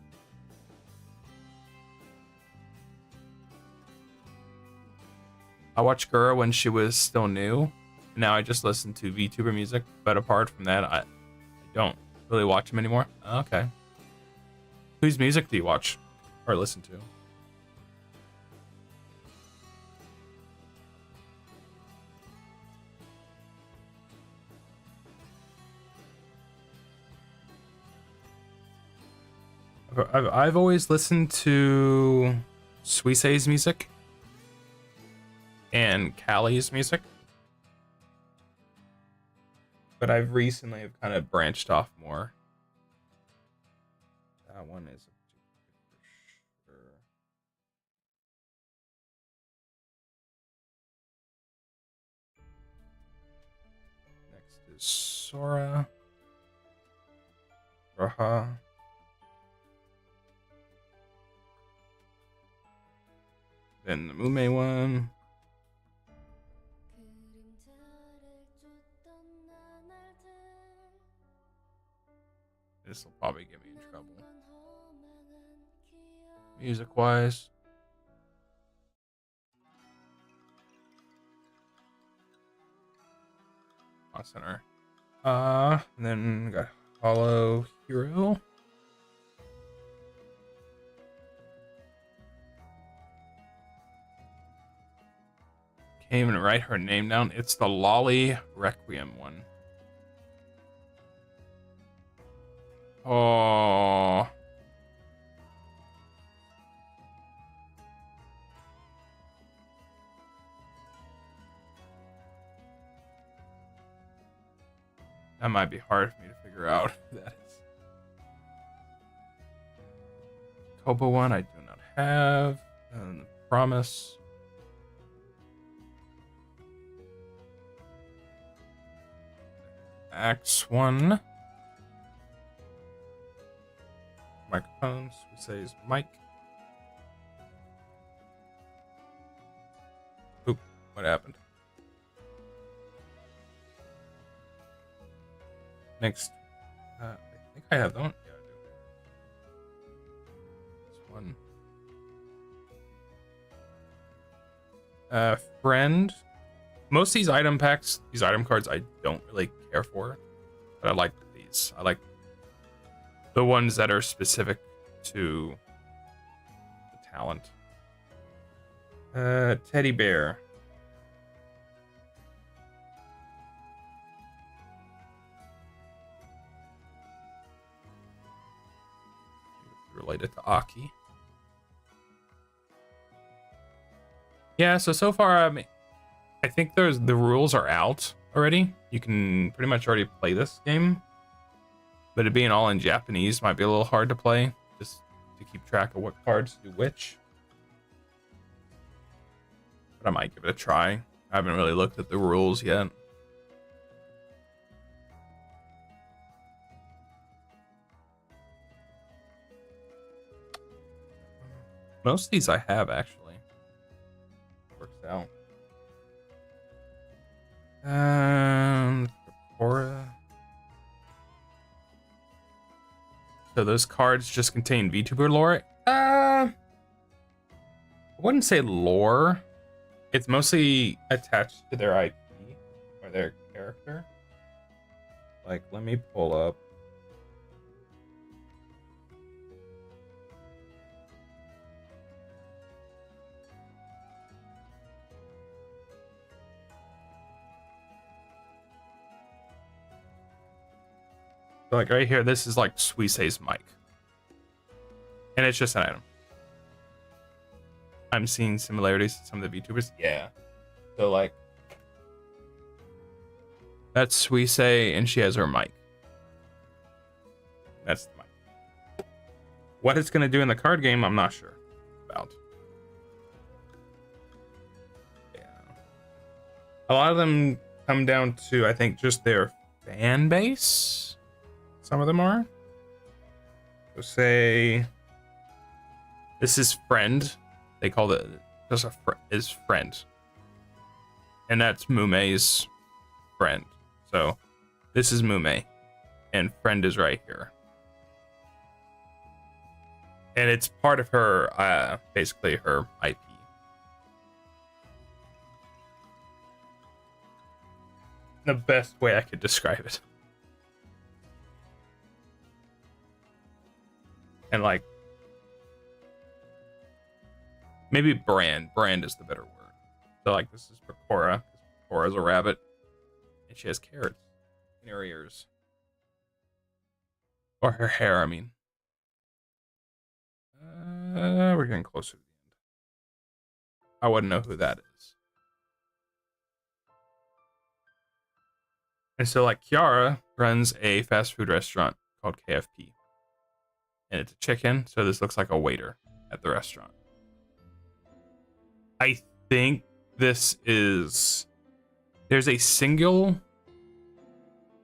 I watched Gura when she was still new. Now I just listen to VTuber music, but apart from that, I don't really watch them anymore. Okay. Whose music do you watch or listen to? I've always listened to Suisei's music and Callie's music, but I've recently have kind of branched off more. That one is for sure. Next is Sora, Raha. Then the Mume one. This will probably get me in trouble. Music-wise. On center. And then we got Hollow Hero. Can't even write her name down. It's the Lolly Requiem one. Oh. That might be hard for me to figure out who that is. Kobo one I do not have. And the Promise. Axe one. Microphones. We say is Mike. Oop, what happened? Next, I think I have that one. Yeah, I do. This one. Friend. Most of these item packs, these item cards, I don't really care for, but I like these. I like the ones that are specific to the talent. Teddy bear. related to Aki. Yeah, so far, I think the rules are out already. You can pretty much already play this game, but it being all in Japanese might be a little hard to play, just to keep track of what cards do which. But I might give it a try. I haven't really looked at the rules yet. Most of these I have, actually. Works out. Aura. So those cards just contain VTuber lore? I wouldn't say lore. It's mostly attached to their IP or their character. Like, let me pull up. So like right here, this is like Suisei's mic. And it's just an item. I'm seeing similarities to some of the VTubers. Yeah. So like, that's Suisei and she has her mic. That's the mic. What it's gonna do in the card game, I'm not sure about. Yeah. A lot of them come down to, I think, just their fan base. Some of them are. So say this is friend. They call it just is friend, and that's Mumei's friend. So this is Mumei, and friend is right here, and it's part of her, basically her IP. The best way I could describe it. And like, maybe brand is the better word. So like, this is Bakura. Bakura's a rabbit, and she has carrots in her ears, or her hair. I mean, we're getting closer to the end. I wouldn't know who that is. And so like, Kiara runs a fast food restaurant called KFP. And it's a chicken, so this looks like a waiter at the restaurant. I think this is... There's a single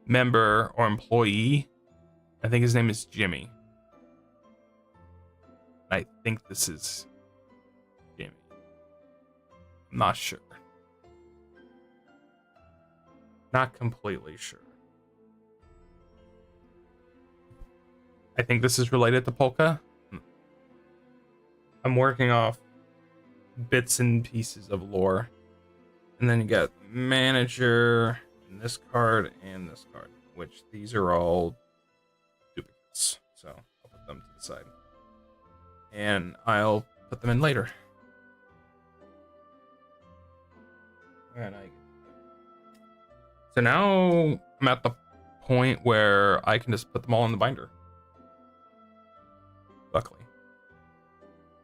member or employee. I think his name is Jimmy. I think this is Jimmy. I'm not sure. Not completely sure. I think this is related to Polka. I'm working off bits and pieces of lore. And then you got manager, and this card, which these are all duplicates. So I'll put them to the side. And I'll put them in later. And so now I'm at the point where I can just put them all in the binder. Luckily.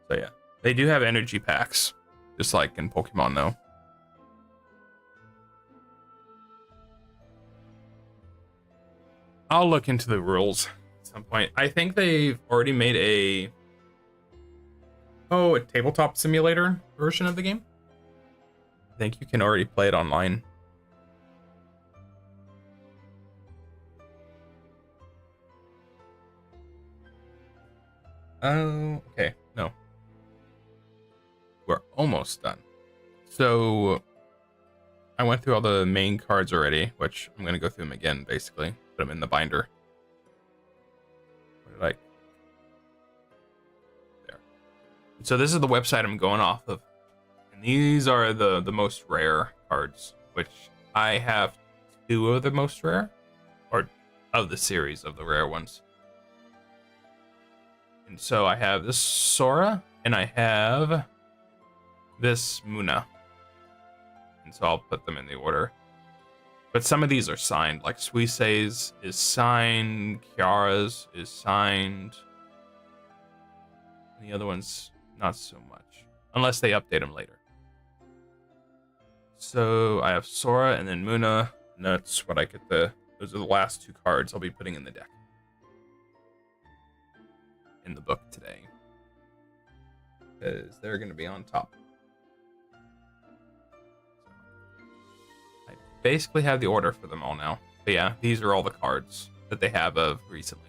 So yeah, they do have energy packs, just like in Pokemon though. I'll look into the rules at some point. I think they've already made a tabletop simulator version of the game. I think you can already play it online. Oh, okay. No. We're almost done. So I went through all the main cards already, which I'm going to go through them again, basically. Put them in the binder. Like, there. So this is the website I'm going off of. And these are the most rare cards, which I have 2 of the most rare, or of the series of the rare ones. And so I have this Sora, and I have this Muna. And so I'll put them in the order. But some of these are signed, like Suisei's is signed, Kiara's is signed. And the other ones, not so much. Unless they update them later. So I have Sora and then Muna. And that's what I get those are the last 2 cards I'll be putting in the deck. In the book today. Because they're going to be on top. I basically have the order for them all now. But yeah, these are all the cards that they have of recently.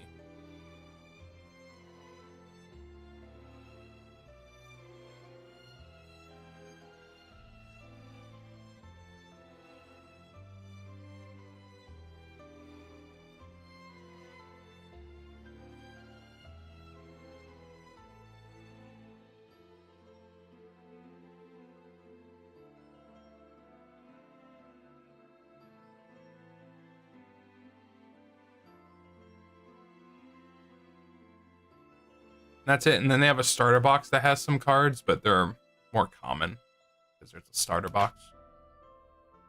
That's it. And then they have a starter box that has some cards, but they're more common because there's a starter box,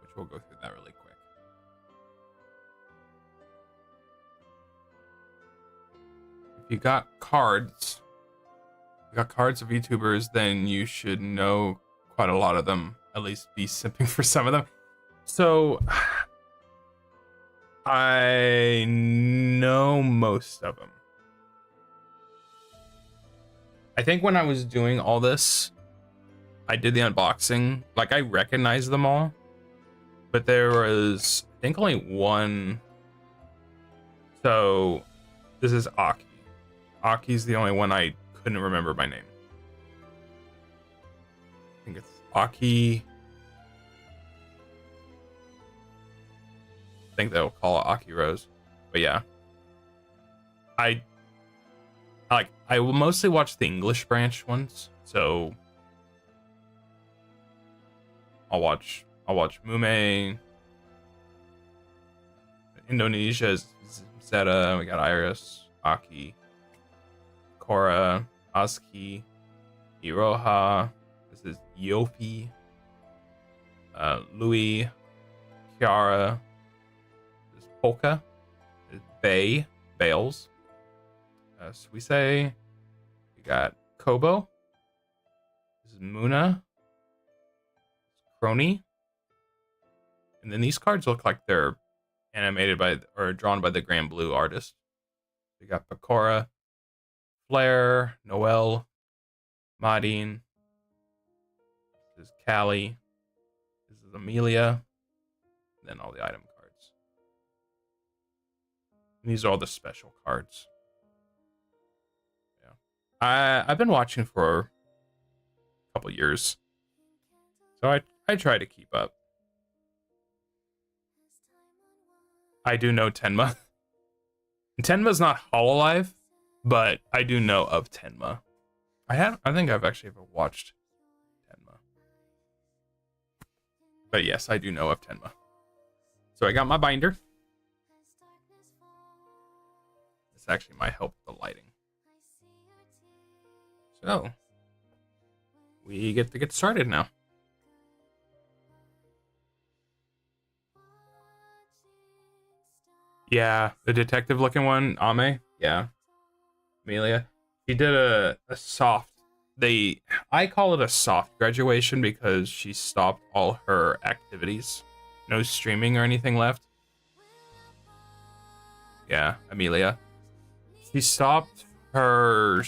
which we'll go through that really quick. If you got cards of YouTubers, then you should know quite a lot of them, at least be simping for some of them. So I know most of them. I think when I was doing all this, I did the unboxing. Like, I recognized them all. But there was, I think, only one. So, this is Aki. Aki's the only one I couldn't remember by name. I think it's Aki. I think they'll call it Aki Rose. But yeah. I will mostly watch the English branch ones, so I'll watch Mume. Indonesia is Zeta. We got Iris, Aki, Korra, Aski, Iroha. This is Yopi, Louis, Kiara. This is Polka. This is Bales. Suisei. We got Kobo. This is Muna. Crony. And then these cards look like they're animated by or drawn by the Grand Blue artist. We got Bakura, Flair, Noel, Madine. This is Callie. This is Amelia. And then all the item cards. And these are all the special cards. I've been watching for a couple years, so I try to keep up. I do know Tenma. Tenma's not Hololive, but I do know of Tenma. I think I've actually ever watched Tenma. But yes, I do know of Tenma. So I got my binder. This actually might help the lighting. So, we get to get started now. Yeah, the detective looking one, Ame. Yeah. Amelia. She did a soft, I call it a soft graduation because she stopped all her activities. No streaming or anything left. Yeah, Amelia. She stopped her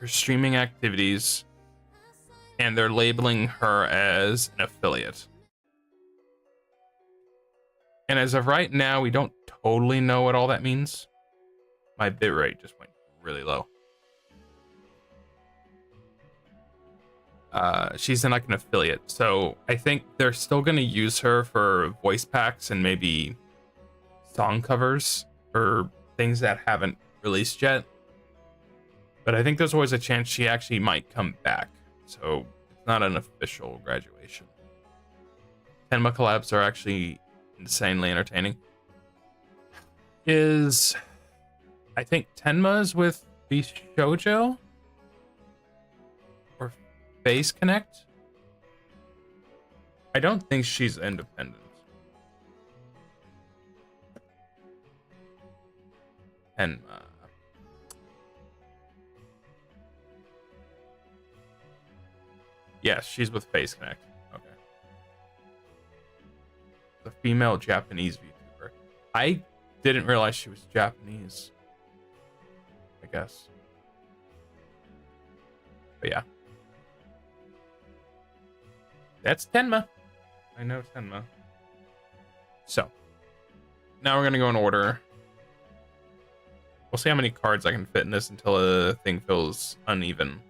streaming activities, and they're labeling her as an affiliate. And as of right now, we don't totally know what all that means. My bitrate just went really low. She's in like an affiliate, so I think they're still gonna use her for voice packs and maybe song covers for things that haven't released yet. But I think there's always a chance she actually might come back. So it's not an official graduation. Tenma collabs are actually insanely entertaining. I think Tenma's with the Shoujo? Or Face Connect? I don't think she's independent. Tenma. Yes, she's with Face Connect. Okay. The female Japanese VTuber. I didn't realize she was Japanese. I guess. But yeah. That's Tenma. I know Tenma. So. Now we're going to go in order. We'll see how many cards I can fit in this until a thing feels uneven.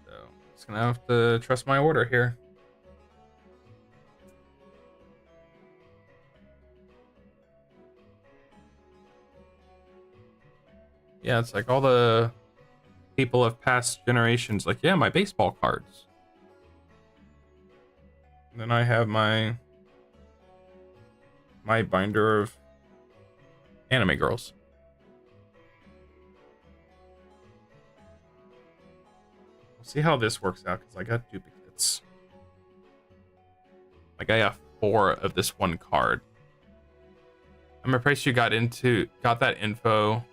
So, just going to have to trust my order here. Yeah, it's like all the people of past generations, like, yeah, my baseball cards. And then I have my binder of anime girls. We'll see how this works out, because I got duplicates. Like, I got 4 of this one card. I'm impressed you got that info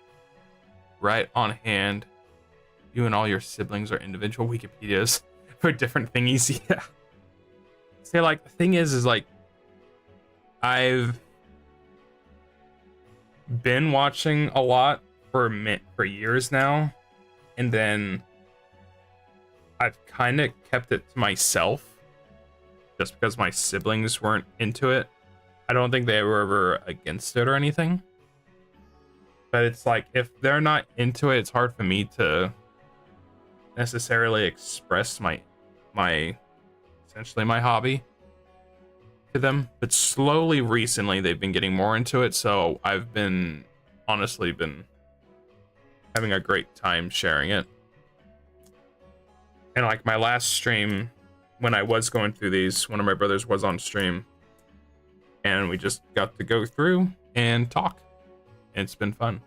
right on hand. You and all your siblings are individual Wikipedias for different thingies. Yeah. See, like, the thing is like, I've been watching a lot for years now, and then I've kind of kept it to myself just because my siblings weren't into it. I don't think they were ever against it or anything, but it's like, if they're not into it, it's hard for me to necessarily express my essentially my hobby to them. But slowly recently they've been getting more into it, so I've honestly been having a great time sharing it. And like my last stream, when I was going through these, one of my brothers was on stream, and we just got to go through and talk, and it's been fun.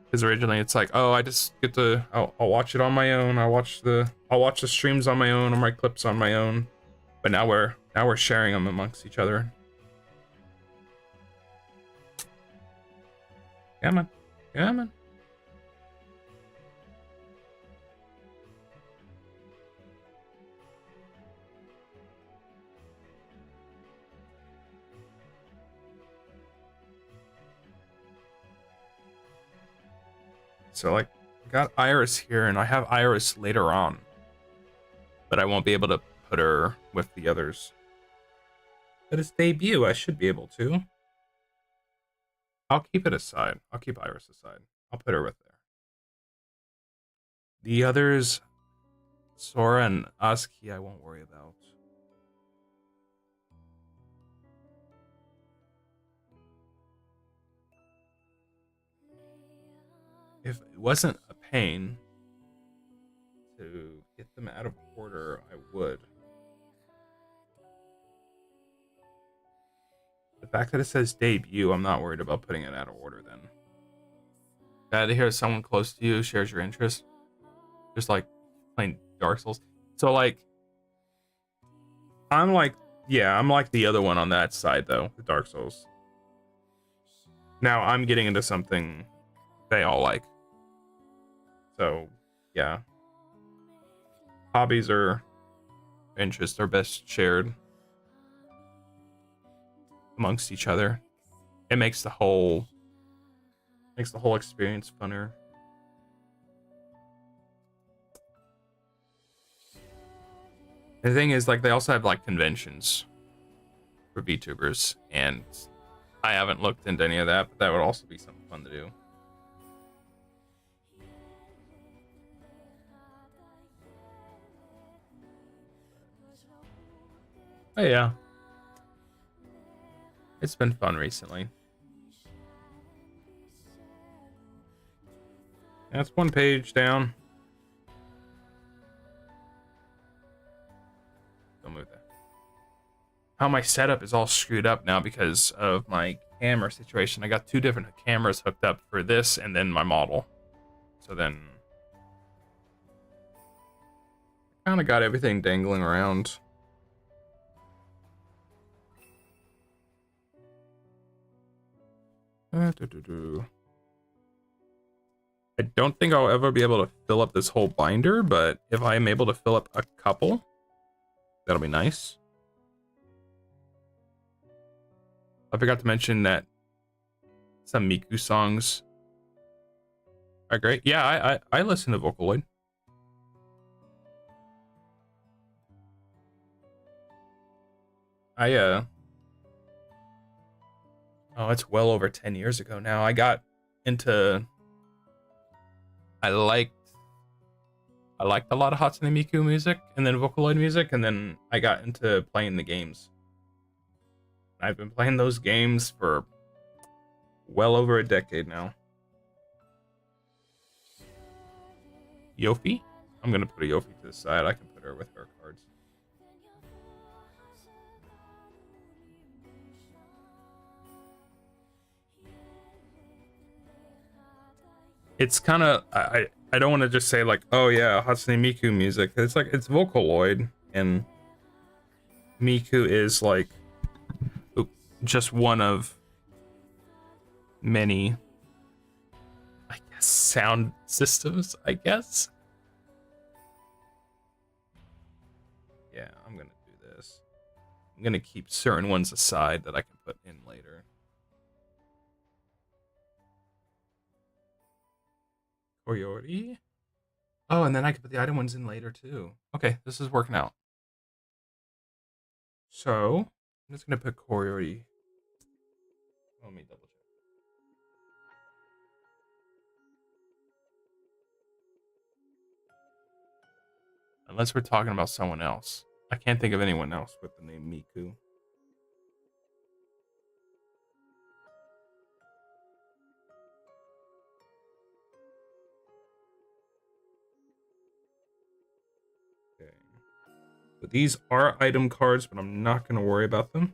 Because originally it's like, oh, I just get to, I'll watch it on my own. I'll watch the streams on my own, or my clips on my own. But now we're sharing them amongst each other. Yeah, man. Yeah, man. So, like, I got Iris here, and I have Iris later on. But I won't be able to put her with the others. But its debut, I should be able to. I'll keep it aside. I'll keep Iris aside. I'll put her with there. The others, Sora and Aski, I won't worry about. If it wasn't a pain to get them out of order, I would. The fact that it says debut, I'm not worried about putting it out of order then. Glad to hear someone close to you shares your interest. Just like playing Dark Souls. So like, I'm like the other one on that side though, the Dark Souls. Now I'm getting into something they all like. So yeah. Hobbies or interests are best shared amongst each other. It makes the whole experience funner. The thing is, like, they also have like conventions for VTubers, and I haven't looked into any of that, but that would also be something fun to do. Oh yeah. It's been fun recently. That's one page down. Don't move that. How my setup is all screwed up now because of my camera situation. I got 2 different cameras hooked up for this and then my model. So then kind of got everything dangling around. I don't think I'll ever be able to fill up this whole binder, but if I am able to fill up a couple, that'll be nice. I forgot to mention that some Miku songs are great. Yeah, I listen to Vocaloid. Oh, it's well over 10 years ago now. I got into I liked a lot of Hatsune Miku music and then Vocaloid music, and then I got into playing the games. I've been playing those games for well over a decade now. Yofi? I'm gonna put a Yofi to the side. I can put her with her cards. It's kind of I don't want to just say like, oh yeah, Hatsune Miku music. It's like it's Vocaloid, and Miku is like just one of many, I guess, sound systems, I guess. Yeah, I'm gonna do this. I'm gonna keep certain ones aside that I can put in later. Koyori. Oh, and then I can put the item ones in later too. Okay, this is working out. So I'm just gonna put Koyori. Let me double check. Unless we're talking about someone else. I can't think of anyone else with the name Miku. Okay. So these are item cards, but I'm not going to worry about them.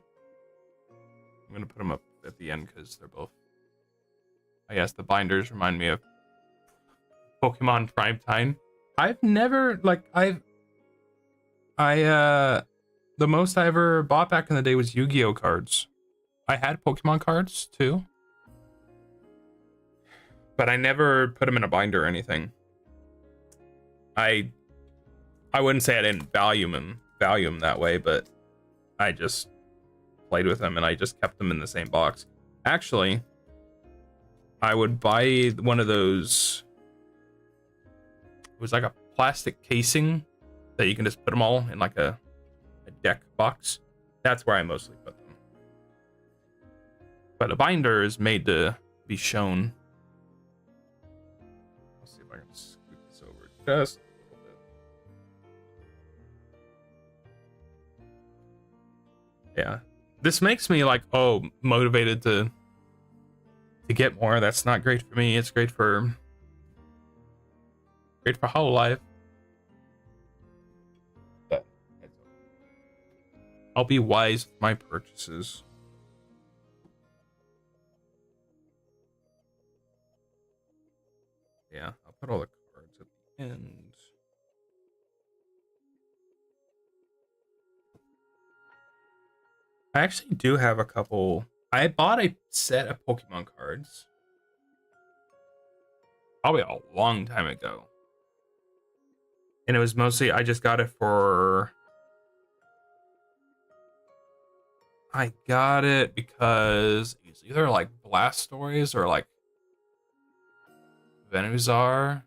I'm going to put them up at the end because they're both... I guess the binders remind me of Pokemon Primetime. I've never, like, the most I ever bought back in the day was Yu-Gi-Oh cards. I had Pokemon cards too, but I never put them in a binder or anything. I wouldn't say I didn't value them that way, but I just played with them and I just kept them in the same box. Actually, I would buy one of those. It was like a plastic casing that you can just put them all in like a deck box. That's where I mostly put them. But a binder is made to be shown. Let's see if I can scoot this over just a little bit. Yeah. This makes me like, oh, motivated to get more. That's not great for me. It's great for Hololive. But I'll be wise with my purchases. Yeah, I'll put all the cards at the end. I actually do have a couple. I bought a set of Pokemon cards probably a long time ago. And it was mostly, I just got it for... I got it because it's either like Blastoise or like Venusaur.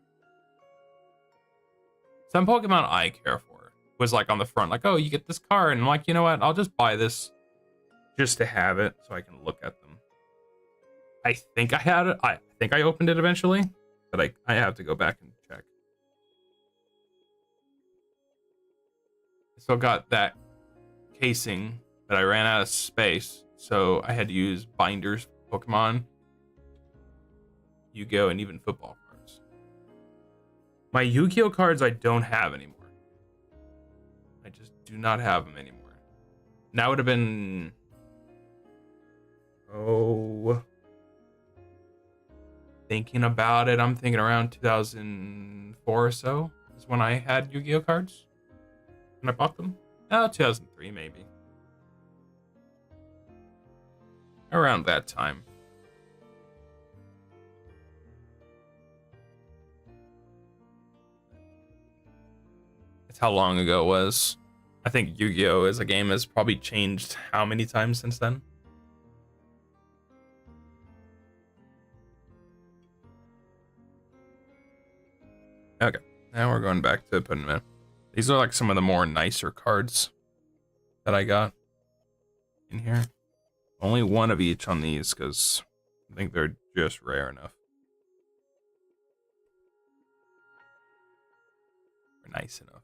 Some Pokemon I care for was like on the front, like, oh, you get this card. And I'm like, you know what? I'll just buy this just to have it so I can look at them. I think I had it. I think I opened it eventually, but I have to go back and check. I still got that casing, but I ran out of space, so I had to use binders, Pokemon, Yu-Gi-Oh, and even football cards. My Yu-Gi-Oh cards I don't have anymore. I just do not have them anymore. That would have been... Oh... Thinking about it, I'm thinking around 2004 or so is when I had Yu-Gi-Oh cards. when I bought them. Oh, 2003 maybe. Around that time. That's how long ago it was. I think Yu-Gi-Oh! As a game has probably changed how many times since then? Okay, now we're going back to putting them in. These are like some of the more nicer cards that I got in here. Only one of each on these because I think they're just rare enough. They're nice enough.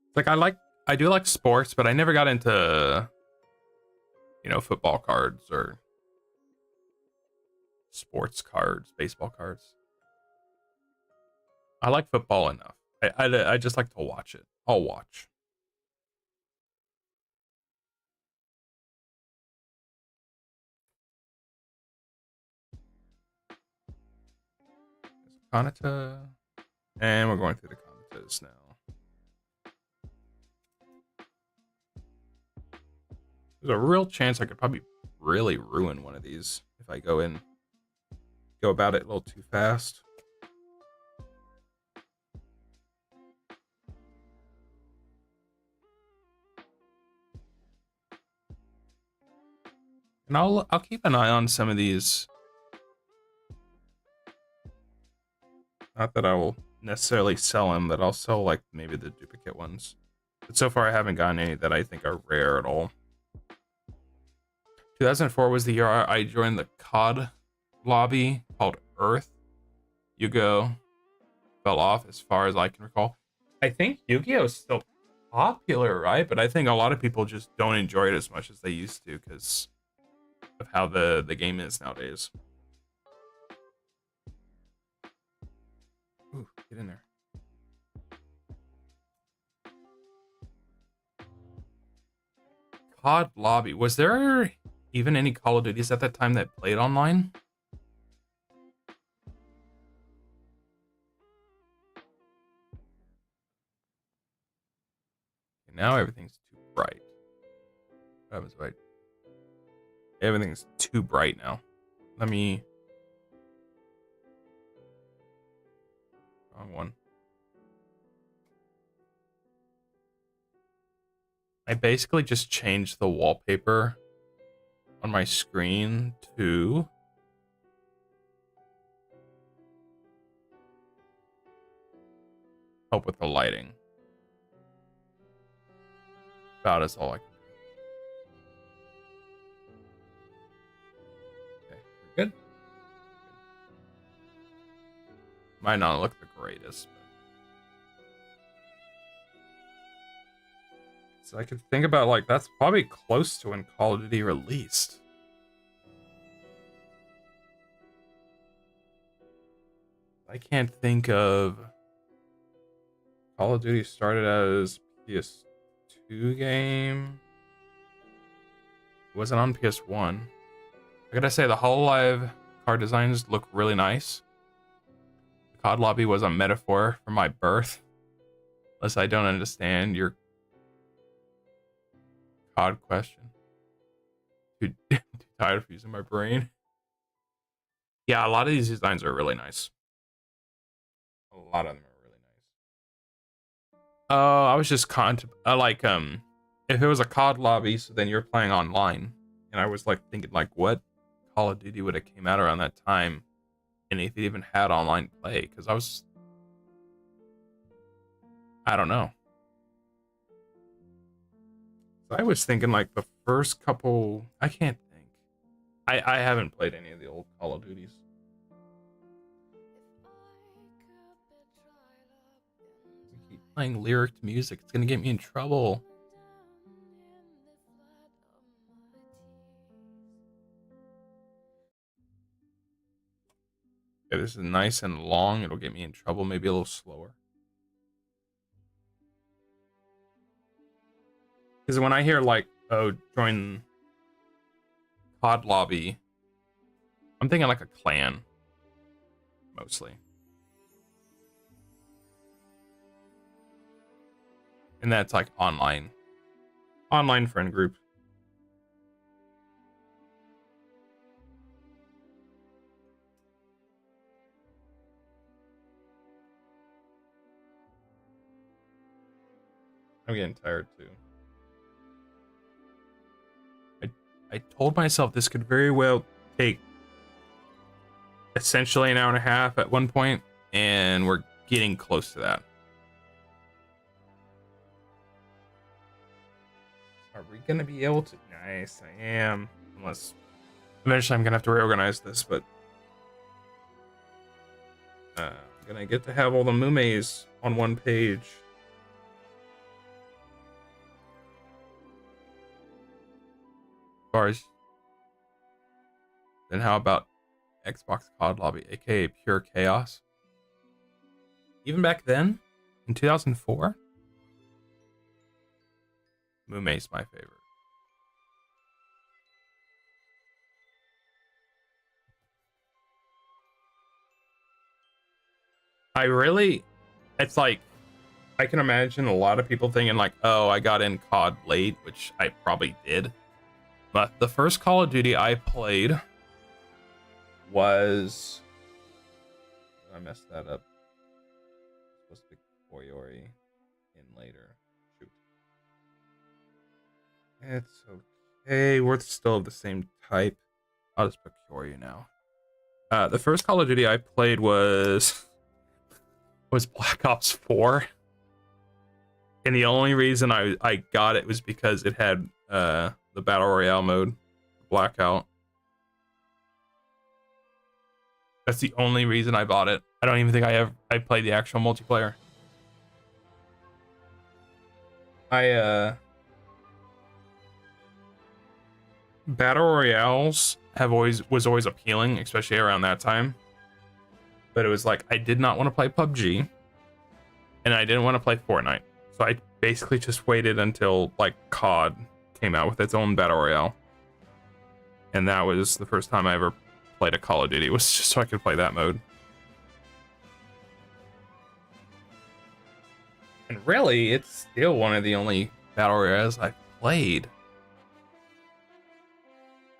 It's like I do like sports, but I never got into, you know, football cards or sports cards, baseball cards. I like football enough. I just like to watch it. I'll watch. Kanata. And we're going through the Kanatas now. There's a real chance I could probably really ruin one of these if I go about it a little too fast. And I'll keep an eye on some of these. Not that I will necessarily sell them, but I'll sell like maybe the duplicate ones. But so far I haven't gotten any that I think are rare at all. 2004 was the year I joined the COD lobby called Earth. Yu-Gi-Oh! Fell off as far as I can recall. I think Yu-Gi-Oh! Is still popular, right? But I think a lot of people just don't enjoy it as much as they used to because of how the game is nowadays. Ooh, get in there. COD lobby. Was there even any Call of Duties at that time that played online? Now everything's too bright. That was right. Everything's too bright now. Let me. Wrong one. I basically just changed the wallpaper on my screen to help with the lighting. About as all I can do. Okay, we're good. Might not look the greatest, but so I could think about like that's probably close to when Call of Duty released. I can't think of. Call of Duty started as PS2 game. It wasn't on PS1. I gotta say the Hololive card designs look really nice. The COD lobby was a metaphor for my birth. Unless I don't understand your COD question. Too tired of using my brain. Yeah, a lot of these designs are really nice. A lot of them are really nice. Oh, I was just if it was a COD lobby, so then you're playing online, and I was like thinking like, what Call of Duty would have came out around that time, and if it even had online play, because I don't know. So I was thinking like the first couple, I can't think. I haven't played any of the old Call of Duties. Keep playing lyric music. It's gonna get me in trouble. Okay, this is nice and long. It'll get me in trouble. Maybe a little slower. Because when I hear like, oh, join COD lobby, I'm thinking like a clan, mostly. And that's like online friend group. I'm getting tired too. I told myself this could very well take essentially an hour and a half at one point, and we're getting close to that. Are we gonna be able to? Nice, I am. Unless eventually I'm gonna have to reorganize this, but I'm gonna get to have all the Mumes on one page. As then how about Xbox COD Lobby, aka Pure Chaos? Even back then, in 2004, Mume's my favorite. It's like, I can imagine a lot of people thinking like, oh, I got in COD late, which I probably did. But the first Call of Duty I played was... I messed that up. It's supposed to be Koyori in later. Shoot. It's okay. We're still of the same type. I'll just put Kyoryu now. The first Call of Duty I played was Black Ops 4. And the only reason I got it was because it had the Battle Royale mode, Blackout. That's the only reason I bought it. I don't even think I played the actual multiplayer. Battle Royales was always appealing, especially around that time. But it was like I did not want to play PUBG, and I didn't want to play Fortnite. So I basically just waited until like COD came out with its own Battle Royale. And that was the first time I ever played a Call of Duty. It was just so I could play that mode. And really, it's still one of the only Battle Royales I've played.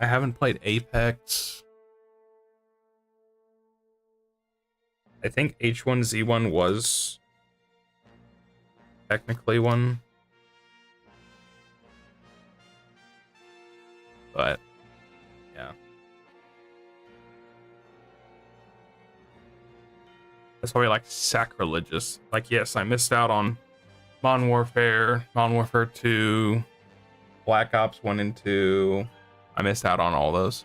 I haven't played Apex. I think H1Z1 was technically one. But, yeah. That's probably like sacrilegious. Like, yes, I missed out on Modern Warfare 2, Black Ops 1 and 2. I missed out on all those.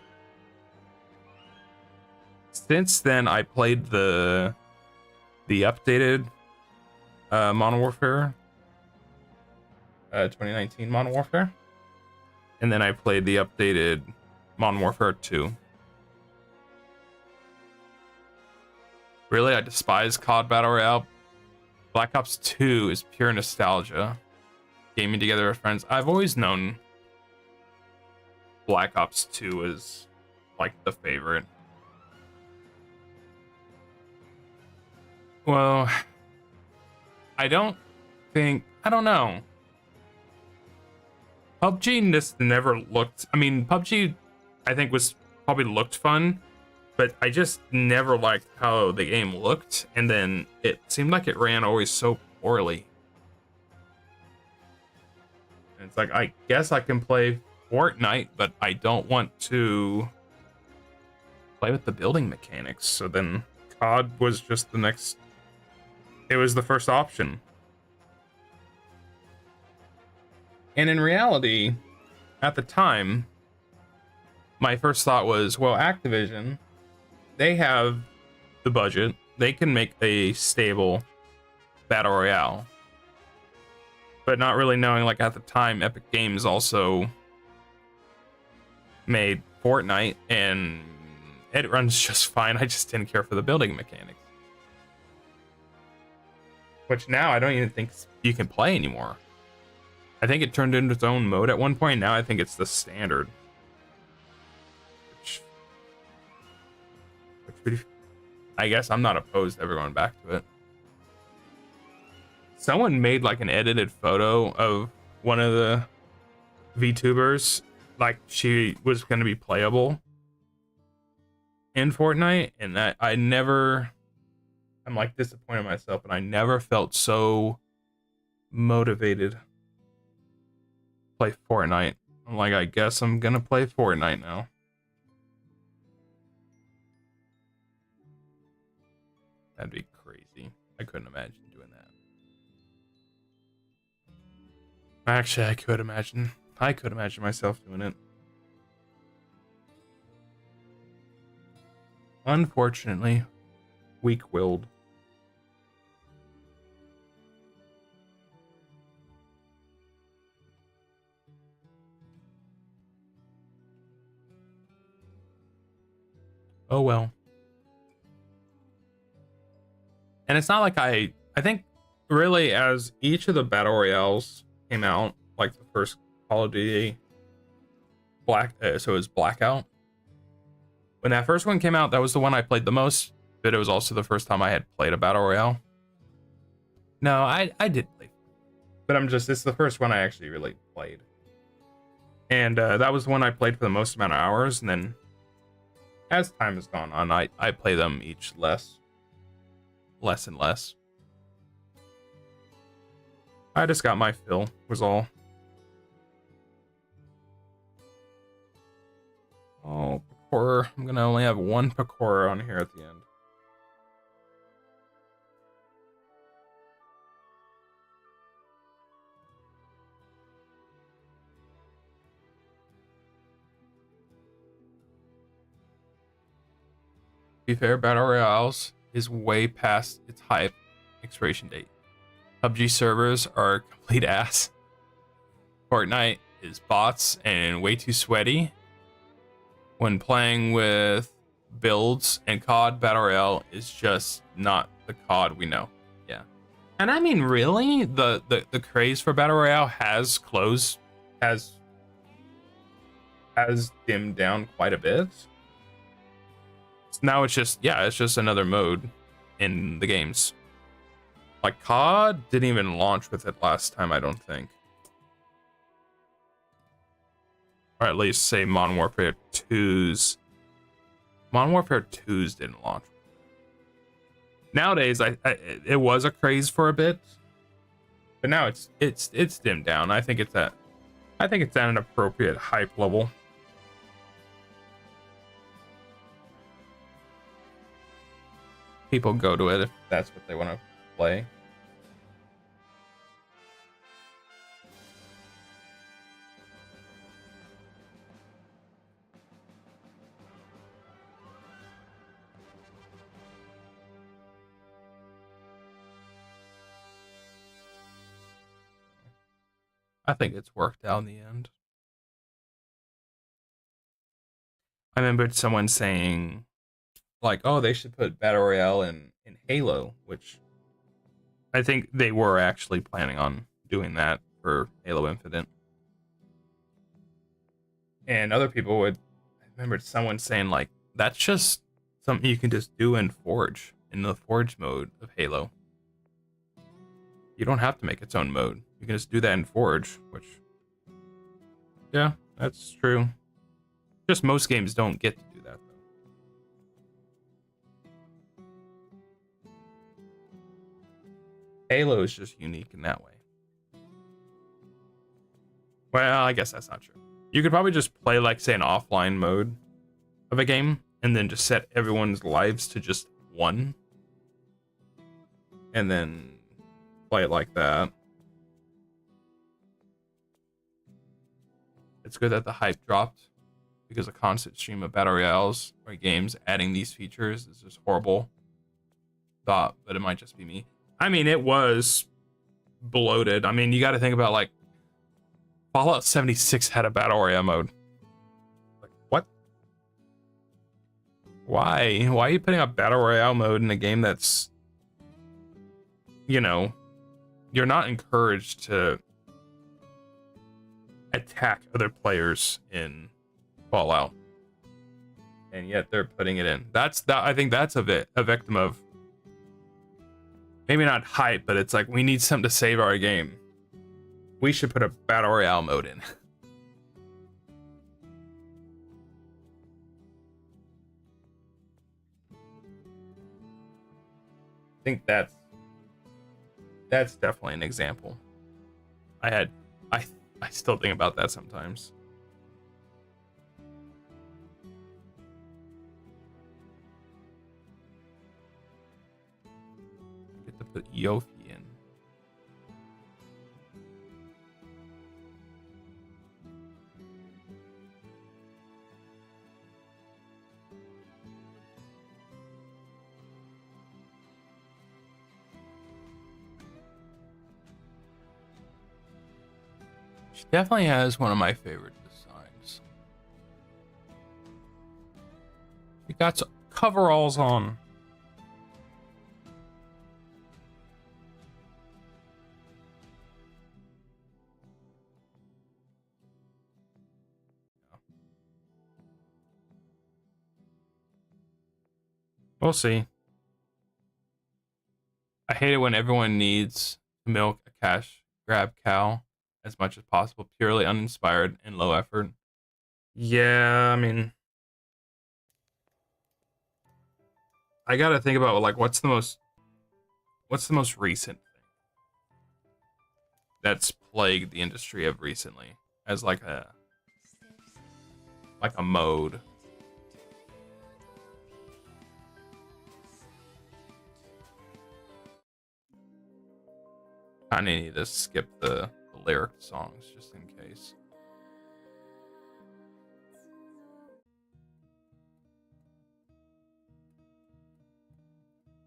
Since then, I played the updated Modern Warfare, 2019 Modern Warfare, and then I played the updated Modern Warfare 2. Really, I despise COD Battle Royale. Black Ops 2 is pure nostalgia. Gaming together with friends. I've always known Black Ops 2 is like the favorite. Well, I don't know. PUBG just never looked, PUBG I think was probably looked fun, but I just never liked how the game looked, and then it seemed like it ran always so poorly. And it's like, I guess I can play Fortnite, but I don't want to play with the building mechanics. So then COD was just the next, it was the first option. And in reality, at the time, my first thought was, well, Activision, they have the budget. They can make a stable Battle Royale. But not really knowing, like, at the time, Epic Games also made Fortnite, and it runs just fine. I just didn't care for the building mechanics. Which now I don't even think you can play anymore. I think it turned into its own mode at one point. Now I think it's the standard. Which I guess I'm not opposed to ever going back to it. someone made like an edited photo of one of the VTubers, like she was going to be playable in Fortnite, and that I'm like disappointed in myself, and I never felt so motivated to play Fortnite. I'm like, I guess I'm gonna play Fortnite now. That'd be crazy. I couldn't imagine doing that. Actually, I could imagine. I could imagine myself doing it. Unfortunately, weak-willed. Oh well. And it's not like I think really as each of the battle royales came out, like the first Call of Duty so it was Blackout. When that first one came out, that was the one I played the most, but it was also the first time I had played a battle royale. No, I did play, but it's the first one I actually really played. And that was the one I played for the most amount of hours, and then as time has gone on, I play them each less and less. I just got my fill, was all. Oh, Pakora. I'm gonna only have one Pakora on here at the end. To be fair, Battle Royales is way past its hype expiration date. PUBG servers are complete ass. Fortnite is bots and way too sweaty. When playing with builds, and COD Battle Royale is just not the COD we know. Yeah. And I mean, really, the craze for Battle Royale has dimmed down quite a bit. So now it's just another mode in the games. Like COD didn't even launch with it last time, I don't think. Or at least say Modern Warfare 2's didn't launch. Nowadays, it was a craze for a bit, but now it's dimmed down. I think it's at an appropriate hype level. People go to it if that's what they want to play. I think it's worked out in the end. I remembered someone saying, like, oh, they should put Battle Royale in Halo, which I think they were actually planning on doing that for Halo Infinite. And other people I remembered someone saying, like, that's just something you can just do in Forge, in the Forge mode of Halo. You don't have to make its own mode. You can just do that in Forge, which, yeah, that's true. Just most games don't get to do that, though. Halo is just unique in that way. Well, I guess that's not true. You could probably just play, like, say, an offline mode of a game, and then just set everyone's lives to just 1. And then play it like that. It's good that the hype dropped, because a constant stream of battle royales or games adding these features is just horrible thought, but it might just be me. I mean, it was bloated. I mean, you got to think about, like, Fallout 76 had a battle royale mode. Like, what? Why? Why are you putting a battle royale mode in a game that's, you know, you're not encouraged to attack other players in Fallout, and yet they're putting it in. I think that's a victim of maybe not hype, but it's like we need something to save our game. We should put a battle royale mode in. I think that's definitely an example. I still think about that sometimes. Get to put Yofi in. She definitely has one of my favorite designs. She got coveralls on. We'll see. I hate it when everyone needs to milk a cash grab cow as much as possible, purely uninspired and low effort. Yeah, I mean, I gotta think about like what's the most recent thing that's plagued the industry of recently as like a mode. I need to skip the lyric songs just in case.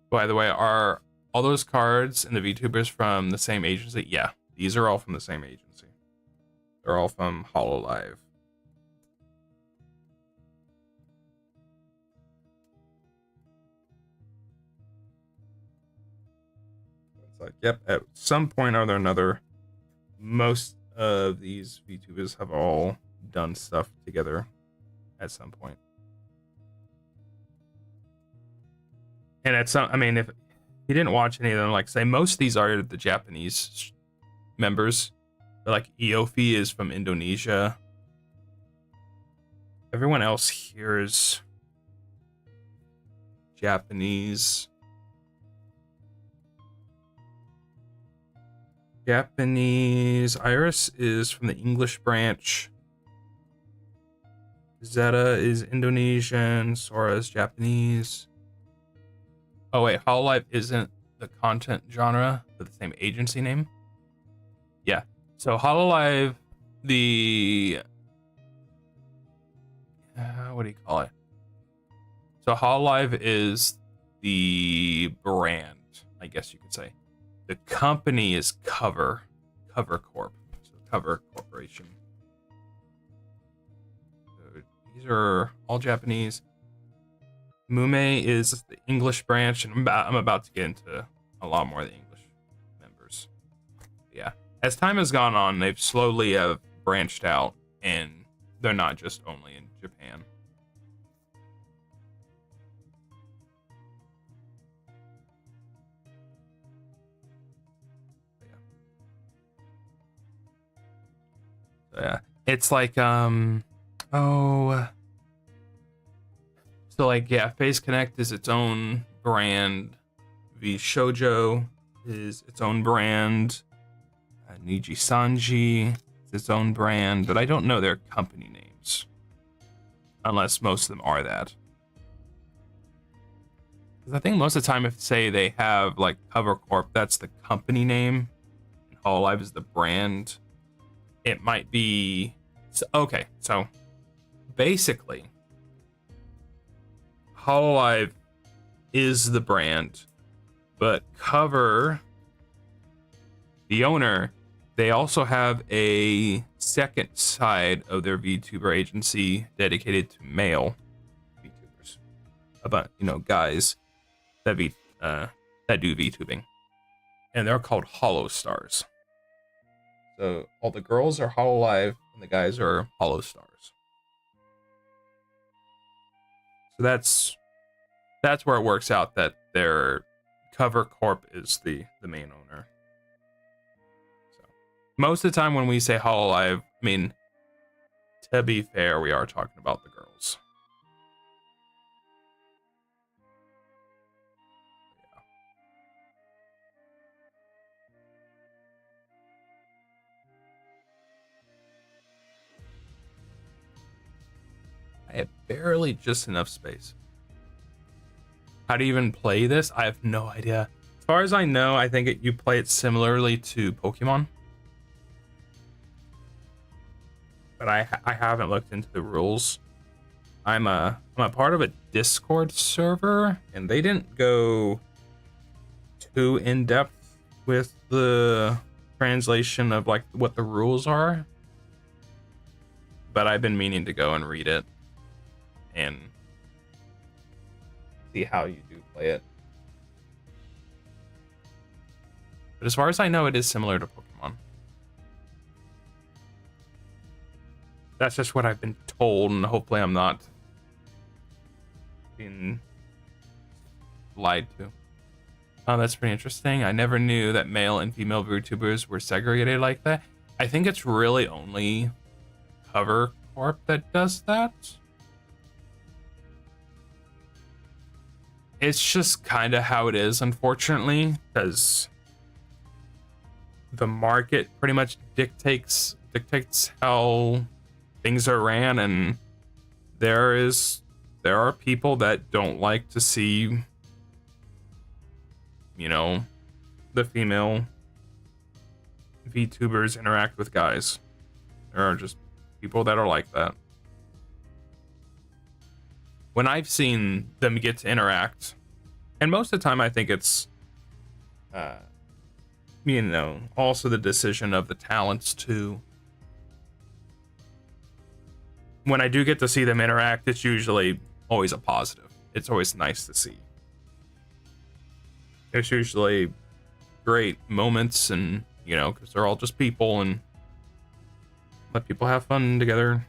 By the way, are all those cards and the VTubers from the same agency? Yeah, these are all from the same agency. They're all from Hololive. It's like, yep, at some point or another, most of these VTubers have all done stuff together at some point. And at some, I mean, if you didn't watch any of them, like say most of these are the Japanese members. But like Eofi is from Indonesia. Everyone else here is Japanese. Iris is from the English branch. Zeta is Indonesian. Sora is Japanese. Oh wait, Hololive isn't the content genre, but the same agency name. Yeah. So Hololive, the what do you call it? So Hololive is the brand, I guess you could say. The company is Cover Corp. So Cover Corporation. So these are all Japanese. Mume is the English branch, and I'm about to get into a lot more of the English members. Yeah. As time has gone on, they've slowly have branched out, and they're not just only in Japan. Yeah. It's like so like yeah, Face Connect is its own brand. V Shoujo is its own brand. Niji Sanji is its own brand, but I don't know their company names. Unless most of them are that. Because I think most of the time if say they have like Cover Corp, that's the company name. And Hololive is the brand. It might be okay, so basically Hololive is the brand, but Cover, the owner, they also have a second side of their VTuber agency dedicated to male VTubers, about guys that do VTubing, and they're called Hollow Stars. So all the girls are Hololive and the guys are Hollow Stars. So that's where it works out that their Cover Corp is the main owner. So most of the time when we say Hololive, I mean, to be fair, we are talking about the girls. I have barely just enough space. How to even play this? I have no idea. As far as I know, I think you play it similarly to Pokemon. But I haven't looked into the rules. I'm a part of a Discord server, and they didn't go too in depth with the translation of like what the rules are. But I've been meaning to go and read it and see how you do play it. But as far as I know, it is similar to Pokemon. That's just what I've been told, and hopefully I'm not being lied to. Oh, that's pretty interesting. I never knew that male and female VTubers were segregated like that. I think it's really only Cover Corp that does that. It's just kind of how it is, unfortunately, because the market pretty much dictates how things are ran, and there are people that don't like to see, you know, the female VTubers interact with guys. There are just people that are like that. When I've seen them get to interact, and most of the time I think it's, you know, also the decision of the talents too. When I do get to see them interact, it's usually always a positive. It's always nice to see. There's usually great moments, and, you know, because they're all just people, and let people have fun together.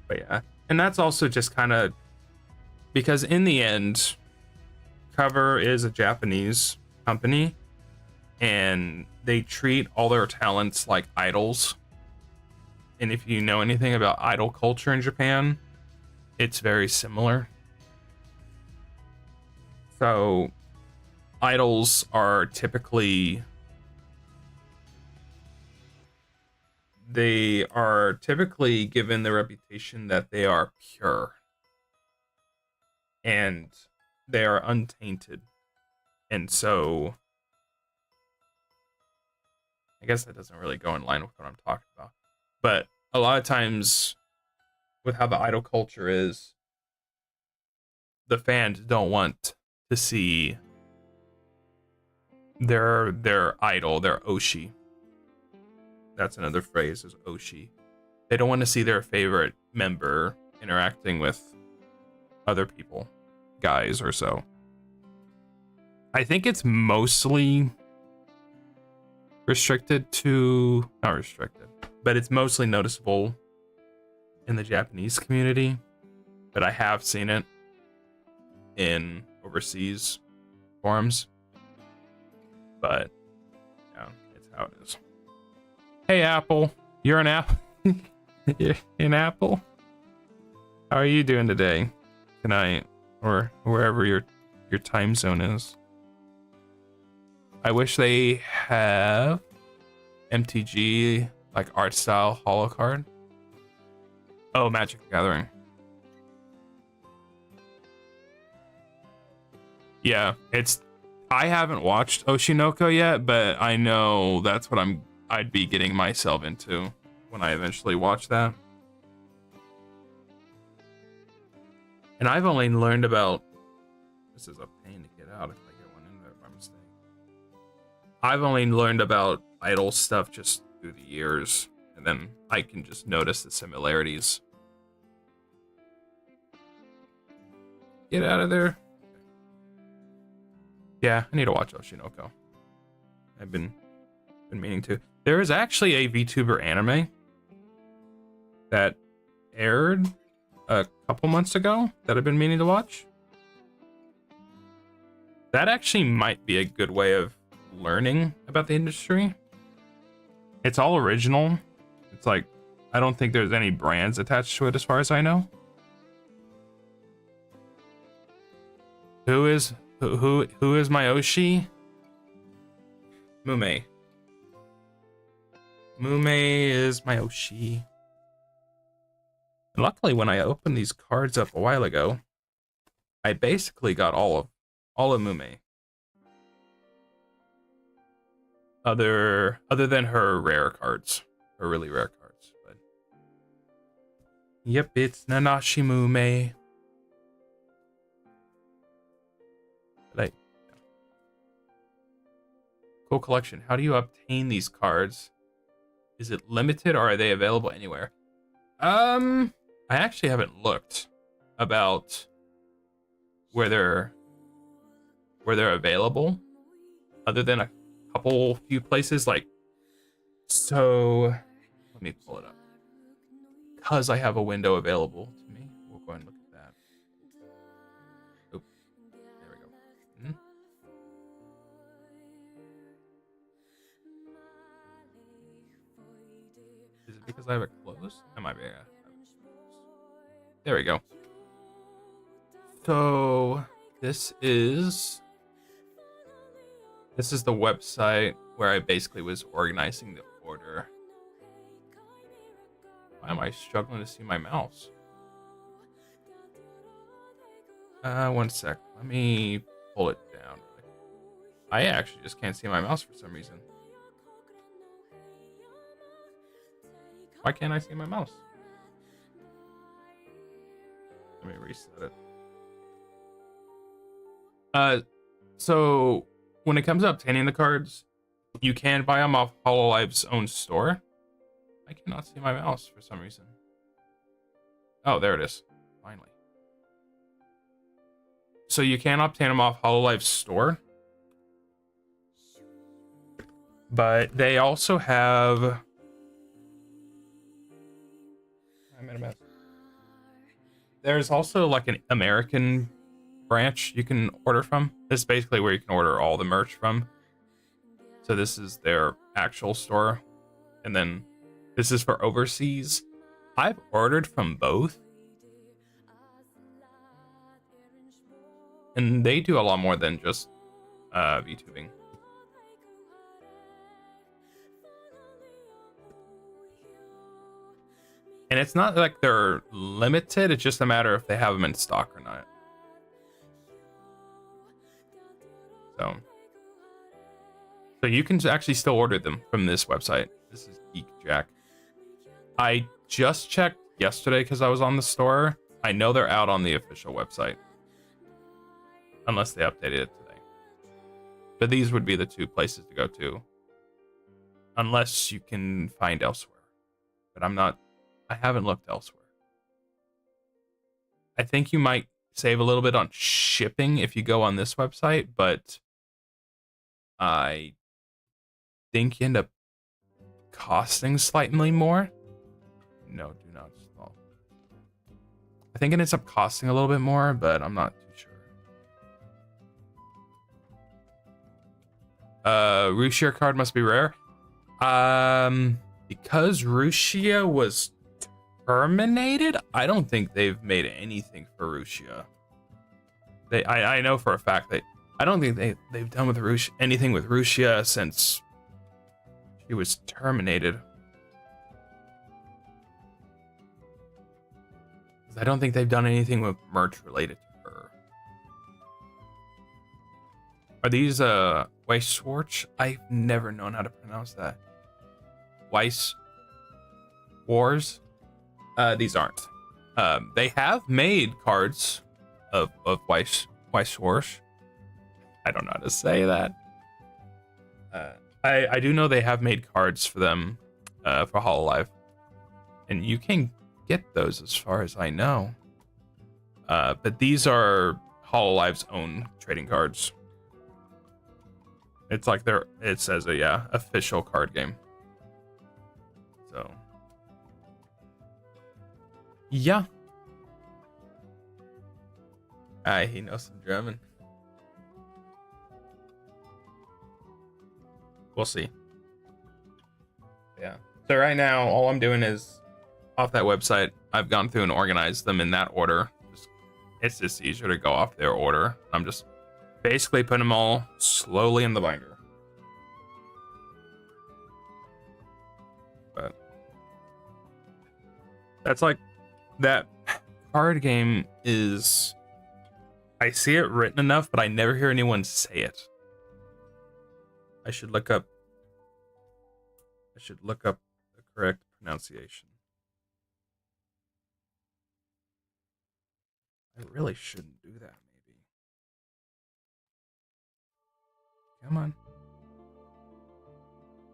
But yeah, and that's also just kind of because in the end, Cover is a Japanese company, and they treat all their talents like idols. And if you know anything about idol culture in Japan, it's very similar. So idols are typically given the reputation that they are pure and they are untainted. And so I guess that doesn't really go in line with what I'm talking about. But a lot of times with how the idol culture is, the fans don't want to see their idol, their Oshi. That's another phrase, is Oshi. They don't want to see their favorite member interacting with other people, guys or so. I think it's mostly not restricted, but it's mostly noticeable in the Japanese community. But I have seen it in overseas forums. But yeah, it's how it is. Hey, Apple. You're an Apple? You're an Apple? How are you doing today? Tonight? Or wherever your time zone is. I wish they have MTG, like art style holo card. Oh, Magic the Gathering. Yeah, I haven't watched Oshinoko yet, but I know that's what I'd be getting myself into when I eventually watch that. And I've only learned about, this is a pain to get out if I get one in there by mistake. I've only learned about idol stuff just through the years, and then I can just notice the similarities. Get out of there. Yeah, I need to watch Oshinoko. I've been meaning to. There is actually a VTuber anime that aired a couple months ago that I've been meaning to watch. That actually might be a good way of learning about the industry. It's all original. It's like, I don't think there's any brands attached to it as far as I know. Who is my Oshi? Mume. Mume is my Oshi. And luckily, when I opened these cards up a while ago, I basically got all of Mume. Other than her rare cards, her really rare cards. But yep, it's Nanashi Mume. But cool collection. How do you obtain these cards? Is it limited or are they available anywhere? I actually haven't looked about where they're available, other than a few places. Like, so let me pull it up because I have a window available to me. We'll go and look at that. Oh, there we go. Is it because I have it closed? That might be. There we go. So this is the website where I basically was organizing the order. Why am I struggling to see my mouse? One sec. Let me pull it down. I actually just can't see my mouse for some reason. Why can't I see my mouse? Let me reset it. So when it comes to obtaining the cards, you can buy them off Hololive's own store. I cannot see my mouse for some reason. Oh, there it is. Finally. So you can obtain them off Hololive's store. But they also have... I'm in a mess. There's also like an American branch you can order from. This is basically where you can order all the merch from. So this is their actual store. And then this is for overseas. I've ordered from both. And they do a lot more than just VTubing. And it's not like they're limited, it's just a matter if they have them in stock or not. So you can actually still order them from this website. This is Geek Jack. I just checked yesterday because I was on the store. I know they're out on the official website. Unless they updated it today. But these would be the two places to go to. Unless you can find elsewhere. But I haven't looked elsewhere. I think you might save a little bit on shipping if you go on this website, but I think you end up costing slightly more. No, do not stall. I think it ends up costing a little bit more, but I'm not too sure. Rushia card must be rare. Because Rushia was terminated, I don't think they've made anything for Rushia. I know for a fact that I don't think they've done with anything with Rushia since she was terminated. I don't think they've done anything with merch related to her. Are these Weiss Schwartz? I've never known how to pronounce that. Weiss Wars? These aren't. They have made cards of Weiss Schwartz. I don't know how to say that. I do know they have made cards for them for Hololive. And you can get those as far as I know. But these are Hololive's own trading cards. It's like it says official card game. So yeah. He knows some German. We'll see. Yeah. So right now, all I'm doing is off that website. I've gone through and organized them in that order. It's just easier to go off their order. I'm just basically putting them all slowly in the binder. But that's like that card game is. I see it written enough, but I never hear anyone say it. I should look up the correct pronunciation. I really shouldn't do that, maybe. Come on.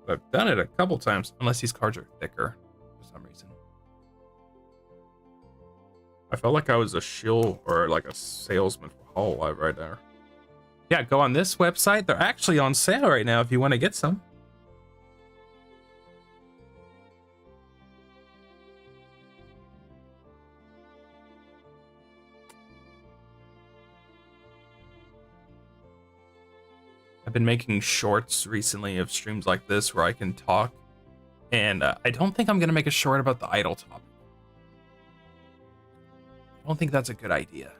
But I've done it a couple times, unless these cards are thicker for some reason. I felt like I was a shill or like a salesman for Hololive right there. Yeah, go on this website. They're actually on sale right now if you want to get some. I've been making shorts recently of streams like this where I can talk, and I don't think I'm gonna make a short about the idle topic. I don't think that's a good idea.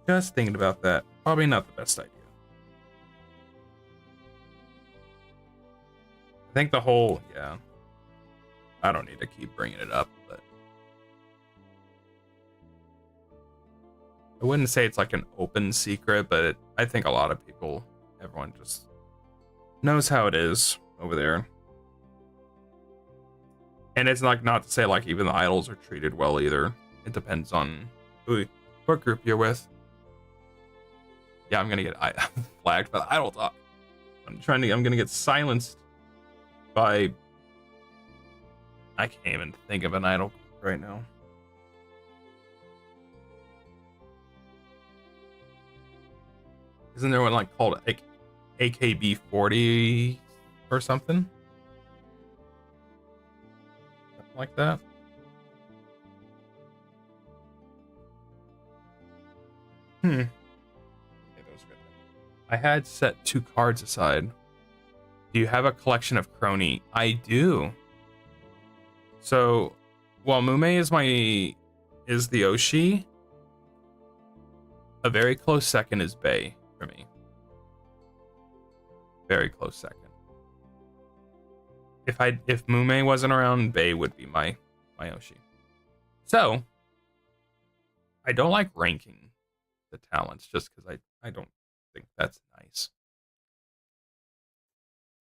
Just thinking about that. Probably not the best idea. I think the whole, yeah. I don't need to keep bringing it up, but I wouldn't say it's like an open secret, but I think a lot of people, everyone just knows how it is over there. And it's like not to say like even the idols are treated well either. It depends on what group you're with. Yeah, I'm gonna get flagged by the idol talk. I'm gonna get silenced by. I can't even think of an idol right now. Isn't there one like called AKB40 or something? Something like that. I had set 2 cards aside. Do you have a collection of Crony? I do. So, while Mume is the Oshi, a very close second is Bei for me. Very close second. If Mume wasn't around, Bei would be my Oshi. So, I don't like ranking the talents just because I don't think that's nice.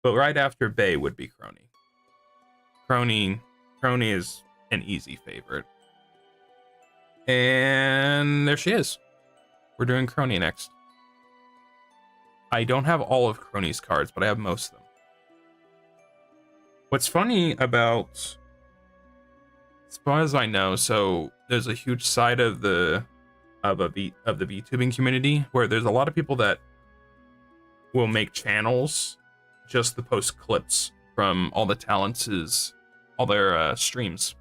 But right after Bei would be Crony. Crony is an easy favorite. And there she is. We're doing Crony next. I don't have all of Crony's cards, but I have most of them. What's funny about, as far as I know, so there's a huge side of the VTubing community where there's a lot of people that will make channels just to post clips from all the talents' all their streams.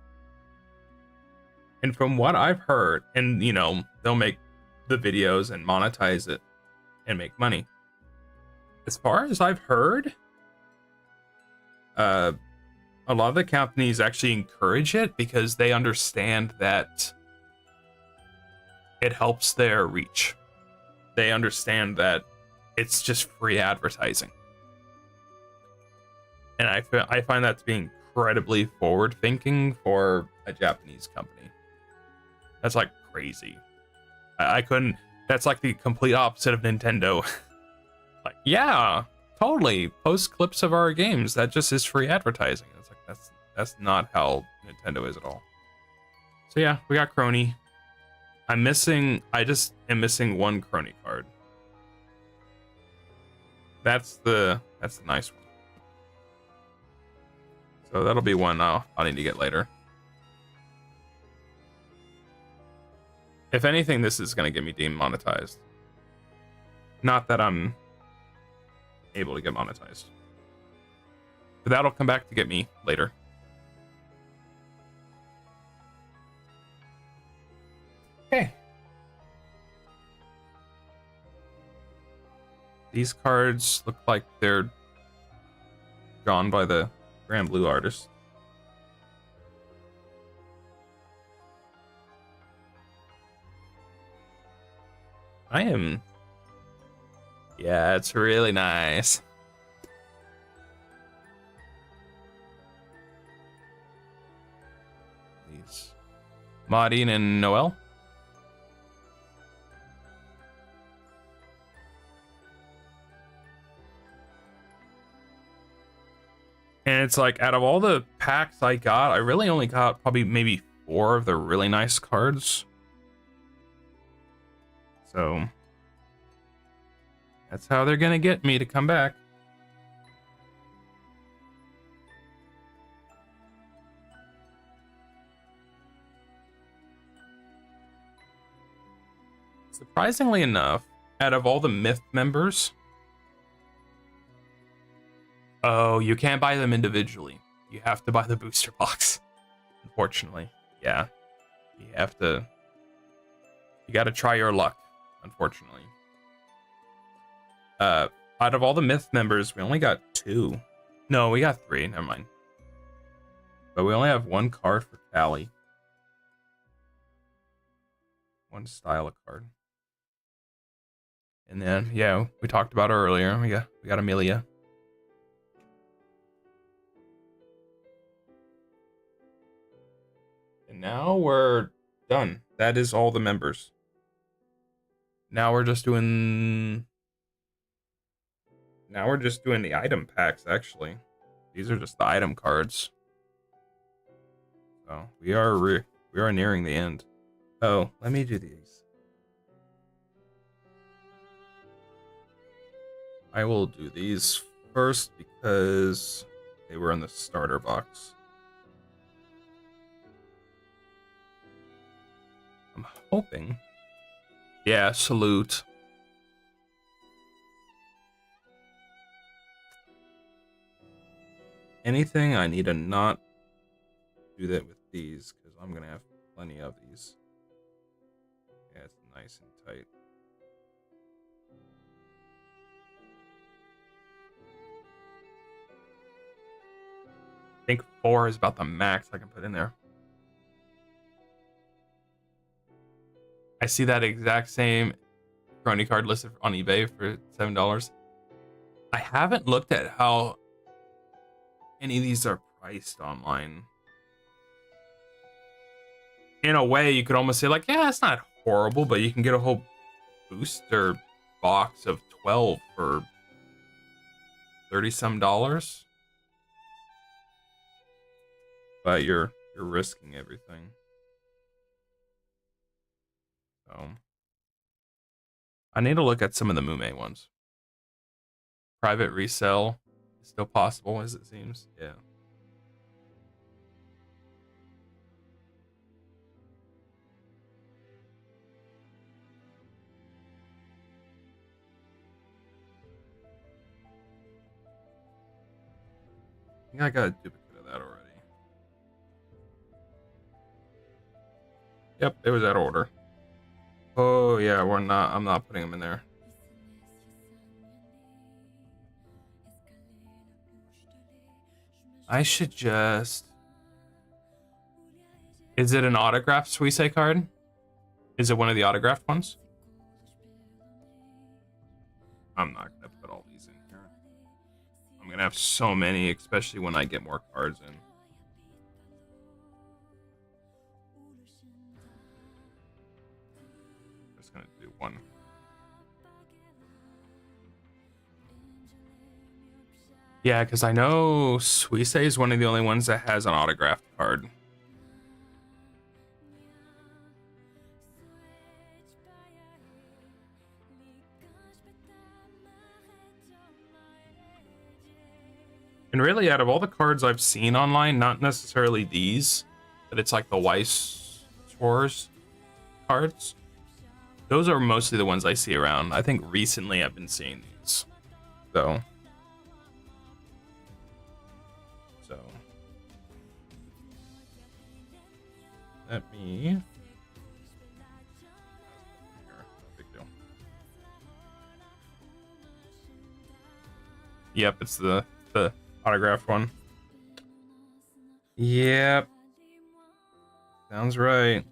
And from what I've heard, and you know, they'll make the videos and monetize it and make money. As far as I've heard, a lot of the companies actually encourage it because they understand that it helps their reach. They understand that it's just free advertising. And I find that to be incredibly forward thinking for a Japanese company. That's like crazy. I couldn't. That's like the complete opposite of Nintendo. Like, yeah, totally. Post clips of our games. That just is free advertising. It's like that's not how Nintendo is at all. So yeah, we got Crony. I just am missing 1 Crony card. That's the nice one. So that'll be one I'll need to get later. If anything, this is going to get me demonetized. Not that I'm able to get monetized. But that'll come back to get me later. Okay. These cards look like they're drawn by the Grand Blue artist. I am. Yeah, it's really nice. These Maudine and Noel. And it's like, out of all the packs I got, I really only got probably maybe 4 of the really nice cards. So that's how they're gonna get me to come back. Surprisingly enough, out of all the Myth members, oh, you can't buy them individually. You have to buy the booster box. Unfortunately. Yeah. You have to. You gotta try your luck, unfortunately. Out of all the Myth members, we only got 2. No, we got 3, never mind. But we only have 1 card for Callie. 1 style of card. And then, yeah, we talked about her earlier. We got Amelia. And now we're done. That is all the members. Now we're just doing the item packs, actually. These are just the item cards. So we are nearing the end. Oh, let me do these. I will do these first because they were in the starter box. I'm hoping. Yeah, salute. Anything I need to not do that with these because I'm gonna have plenty of these. Yeah, it's nice and tight. I think 4 is about the max I can put in there. I see that exact same Crony card listed on eBay for $7. I haven't looked at how any of these are priced online. In a way, you could almost say, like, yeah, it's not horrible, but you can get a whole booster box of 12 for $30-some. But you're risking everything. So I need to look at some of the Mume ones. Private resale is still possible, as it seems. Yeah. I think I got a duplicate of that already. Yep, it was out of order. Oh yeah, I'm not putting them in there. I should just. Is it an autographed Suisei card? Is it one of the autographed ones? I'm not gonna put all these in here. I'm gonna have so many, especially when I get more cards in. I'm just gonna do one. Yeah, because I know Suisei is one of the only ones that has an autographed card. And really, out of all the cards I've seen online, not necessarily these, but it's like the Weiss Wars cards. Those are mostly the ones I see around. I think recently I've been seeing these. So. Let me. Big deal. Yep, it's the autographed one. Yep. Sounds right.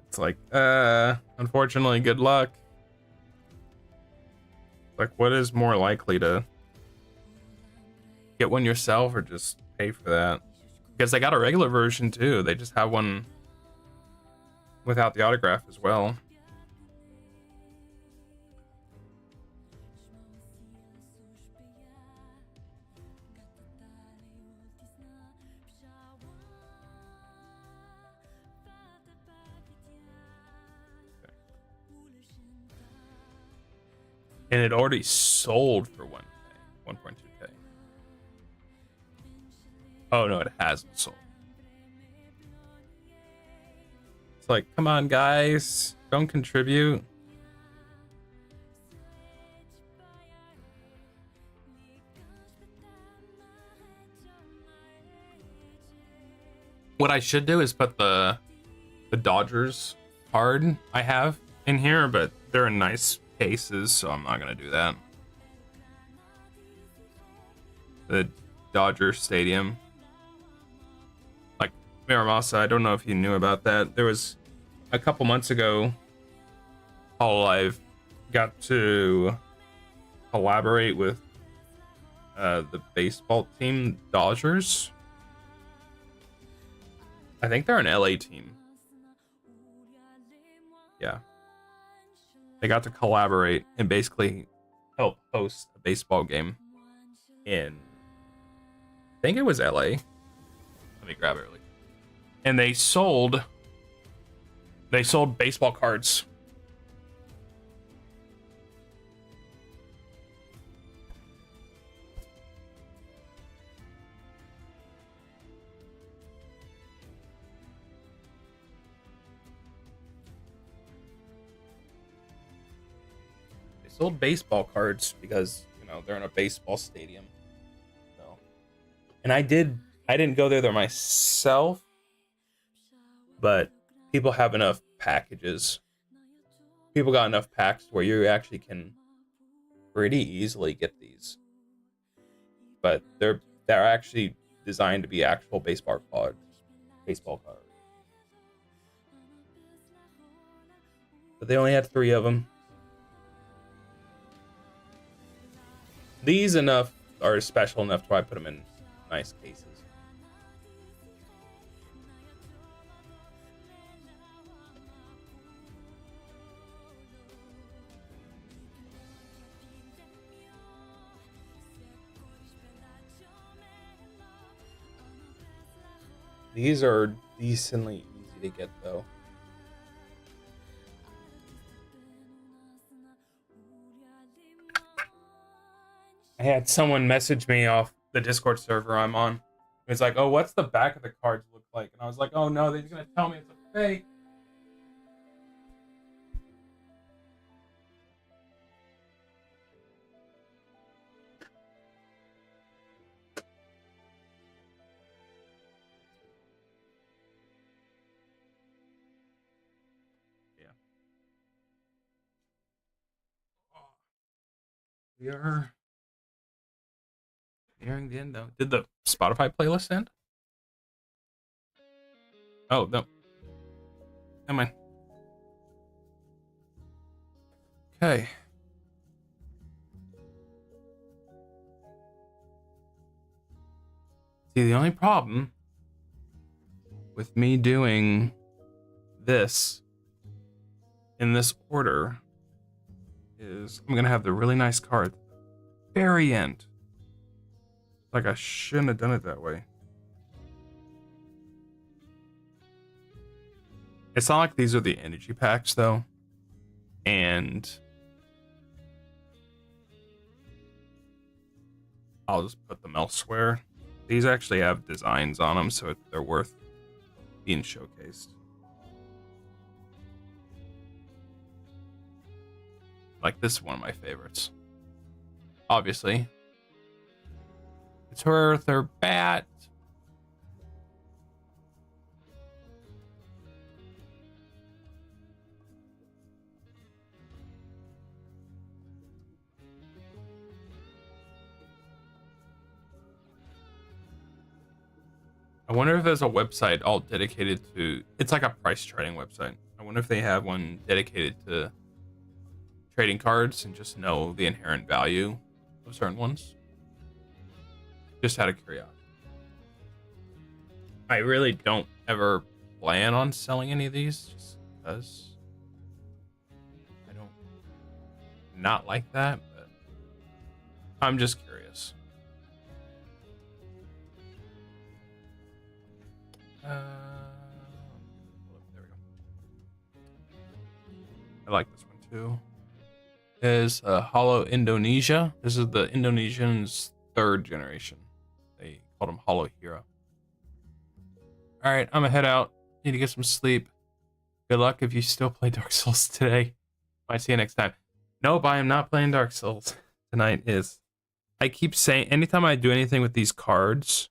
It's like, unfortunately, good luck. Like, what is more likely to get one yourself or just pay for that? Because they got a regular version too. They just have one without the autograph as well. And it already sold for 1.2K. Oh no, it hasn't sold. It's like, come on, guys, don't contribute. What I should do is put the Dodgers card I have in here, but they're in nice cases, so I'm not gonna do that. The Dodger Stadium, like Miramasa, I don't know if you knew about that. There was a couple months ago, Hololive got to collaborate with the baseball team Dodgers. I think they're an LA team. Yeah. They got to collaborate and basically help host a baseball game in, I think it was LA. Let me grab it really. And they sold baseball cards. Sold baseball cards because, you know, they're in a baseball stadium. So, and I didn't go there myself, but people have enough packages. People got enough packs where you actually can pretty easily get these. But they're actually designed to be actual baseball cards. But they only had 3 of them. These enough are special enough to why I put them in nice cases. These are decently easy to get though. I had someone message me off the Discord server I'm on. It's like, oh, what's the back of the cards look like? And I was like, oh no, they're gonna tell me it's a fake. Yeah. We are nearing the end though. Did the Spotify playlist end? Oh no. Never mind. Okay. See, the only problem with me doing this in this order is I'm gonna have the really nice card at the very end. Like, I shouldn't have done it that way. It's not like these are the energy packs though, and I'll just put them elsewhere. These actually have designs on them, so they're worth being showcased. Like, this is one of my favorites. Obviously, It's worth her bat. I wonder if there's a website all dedicated to. It's like a price trading website. I wonder if they have one dedicated to trading cards and just know the inherent value of certain ones. Just out of curiosity. I really don't ever plan on selling any of these just because I don't not like that, but I'm just curious. There we go. I like this one too. Is Holo Indonesia. This is the Indonesian's third generation. They called him Holo Hero. All right, I'm gonna head out. Need to get some sleep. Good luck if you still play Dark Souls today. Might see you next time. Nope, I am not playing Dark Souls tonight. I keep saying anytime I do anything with these cards,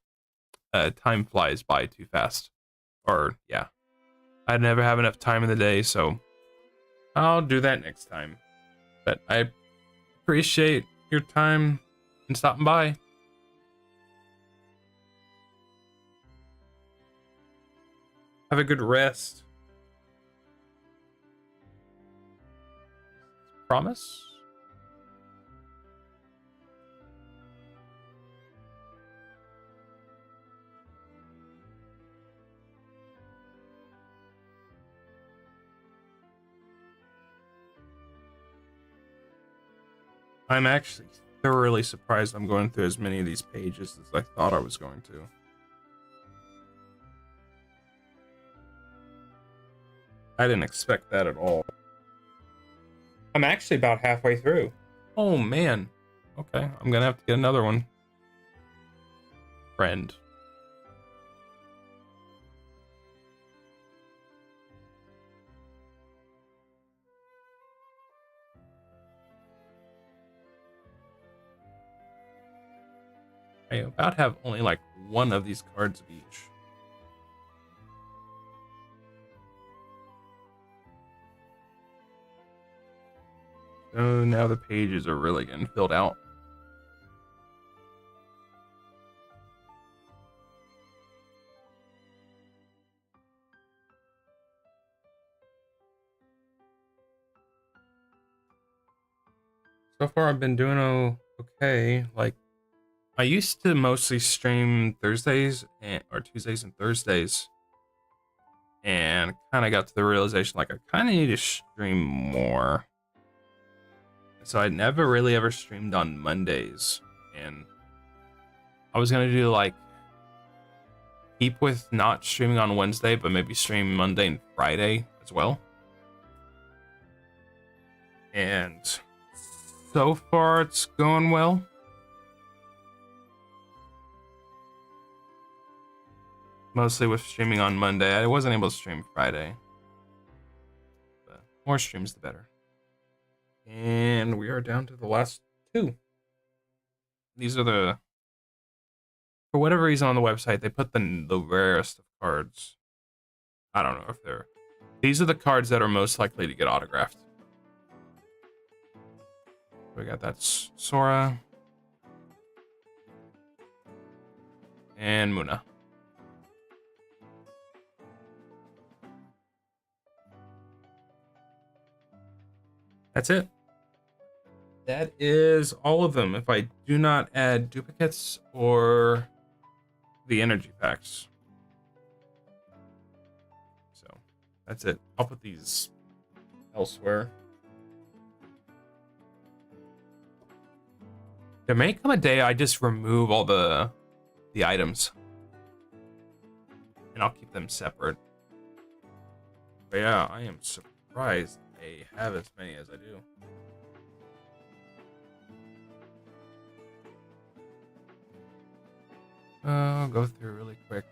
time flies by too fast. Or yeah, I never have enough time in the day, so I'll do that next time. But I appreciate your time and stopping by. Have a good rest. Promise? I'm actually thoroughly surprised I'm going through as many of these pages as I thought I was going to. I didn't expect that at all. I'm actually about halfway through. Oh man. Okay, I'm gonna have to get another one. Friend. I about have only like one of these cards of each. So now the pages are really getting filled out. So far I've been doing okay. Like I used to mostly stream Thursdays or Tuesdays and Thursdays. And kind of got to the realization like I kind of need to stream more. So I never really ever streamed on Mondays, and I was gonna do like keep with not streaming on Wednesday, but maybe stream Monday and Friday as well. And so far it's going well. Mostly with streaming on Monday. I wasn't able to stream Friday. But more streams the better. And we are down to the last two. These are the... For whatever reason on the website, they put the rarest of cards. I don't know if they're... These are the cards that are most likely to get autographed. We got that Sora. And Muna. That's it. That is all of them if I do not add duplicates or the energy packs. So that's it. I'll put these elsewhere. There may come a day I just remove all the items. And I'll keep them separate. But yeah, I am surprised they have as many as I do. I'll go through really quick.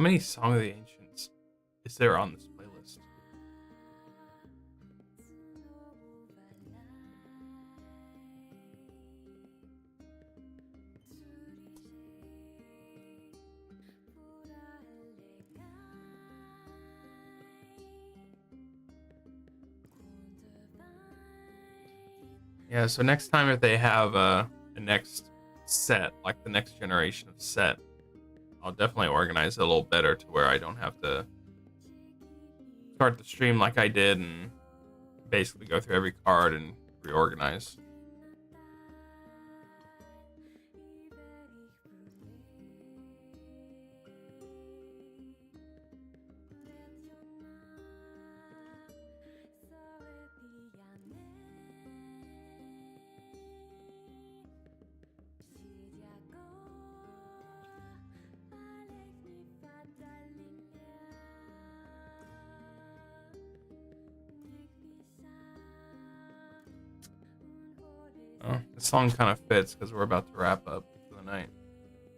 many Song of the Ancients is there on this playlist? Yeah, so next time if they have a next set, like the next generation of set, I'll definitely organize it a little better to where I don't have to start the stream like I did and basically go through every card and reorganize. Oh, this song kind of fits because we're about to wrap up for the night.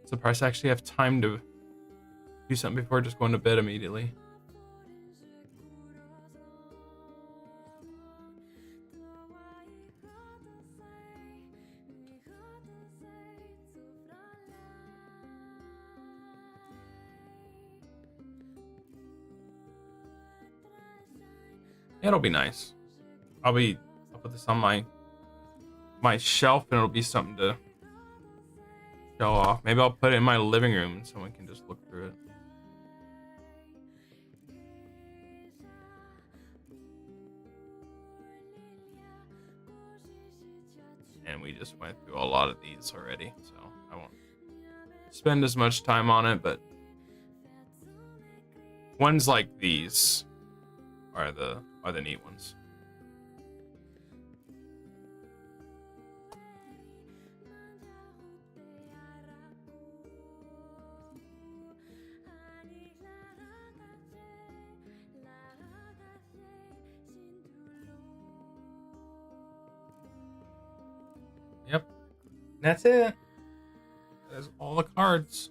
Surprised I actually have time to do something before just going to bed immediately. It'll be nice. I'll put this on my shelf and it'll be something to show off. Maybe I'll put it in my living room and someone can just look through it. And we just went through a lot of these already, so I won't spend as much time on it, but ones like these are the neat ones. Yep. That's it. That's all the cards.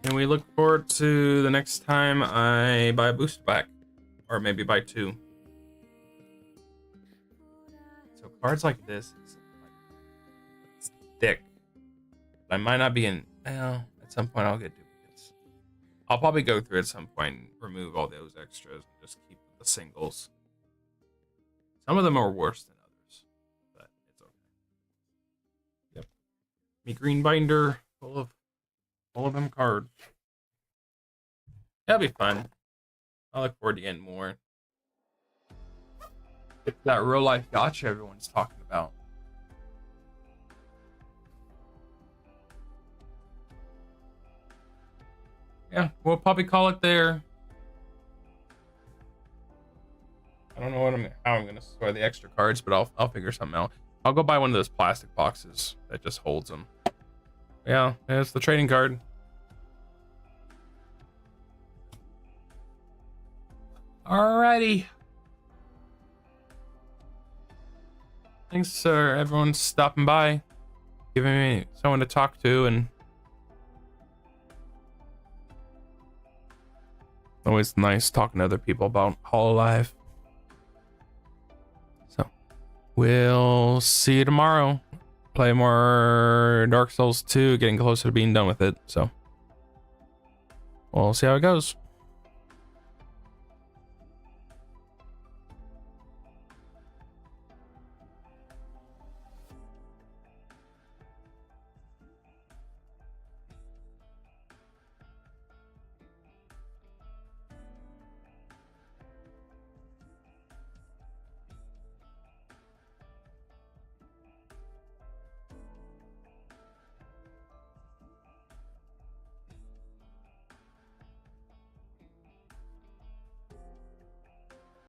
And we look forward to the next time I buy a booster pack. Or maybe buy 2. So cards like this, it's thick. I might not be in, well, at some point I'll get duplicates. I'll probably go through at some point and remove all those extras and just keep the singles. Some of them are worse than others, but it's okay. Yep. Me green binder full of them cards. That'll be fun. I look forward to getting more. It's that real life gotcha everyone's talking about. Yeah, we'll probably call it there. I don't know how I'm gonna store the extra cards, but I'll figure something out. I'll go buy one of those plastic boxes that just holds them. Yeah, it's the trading card. Alrighty. Thanks, sir. Everyone's stopping by, giving me someone to talk to, and always nice talking to other people about Hololive. So, we'll see you tomorrow. Play more Dark Souls 2, getting closer to being done with it. So, we'll see how it goes.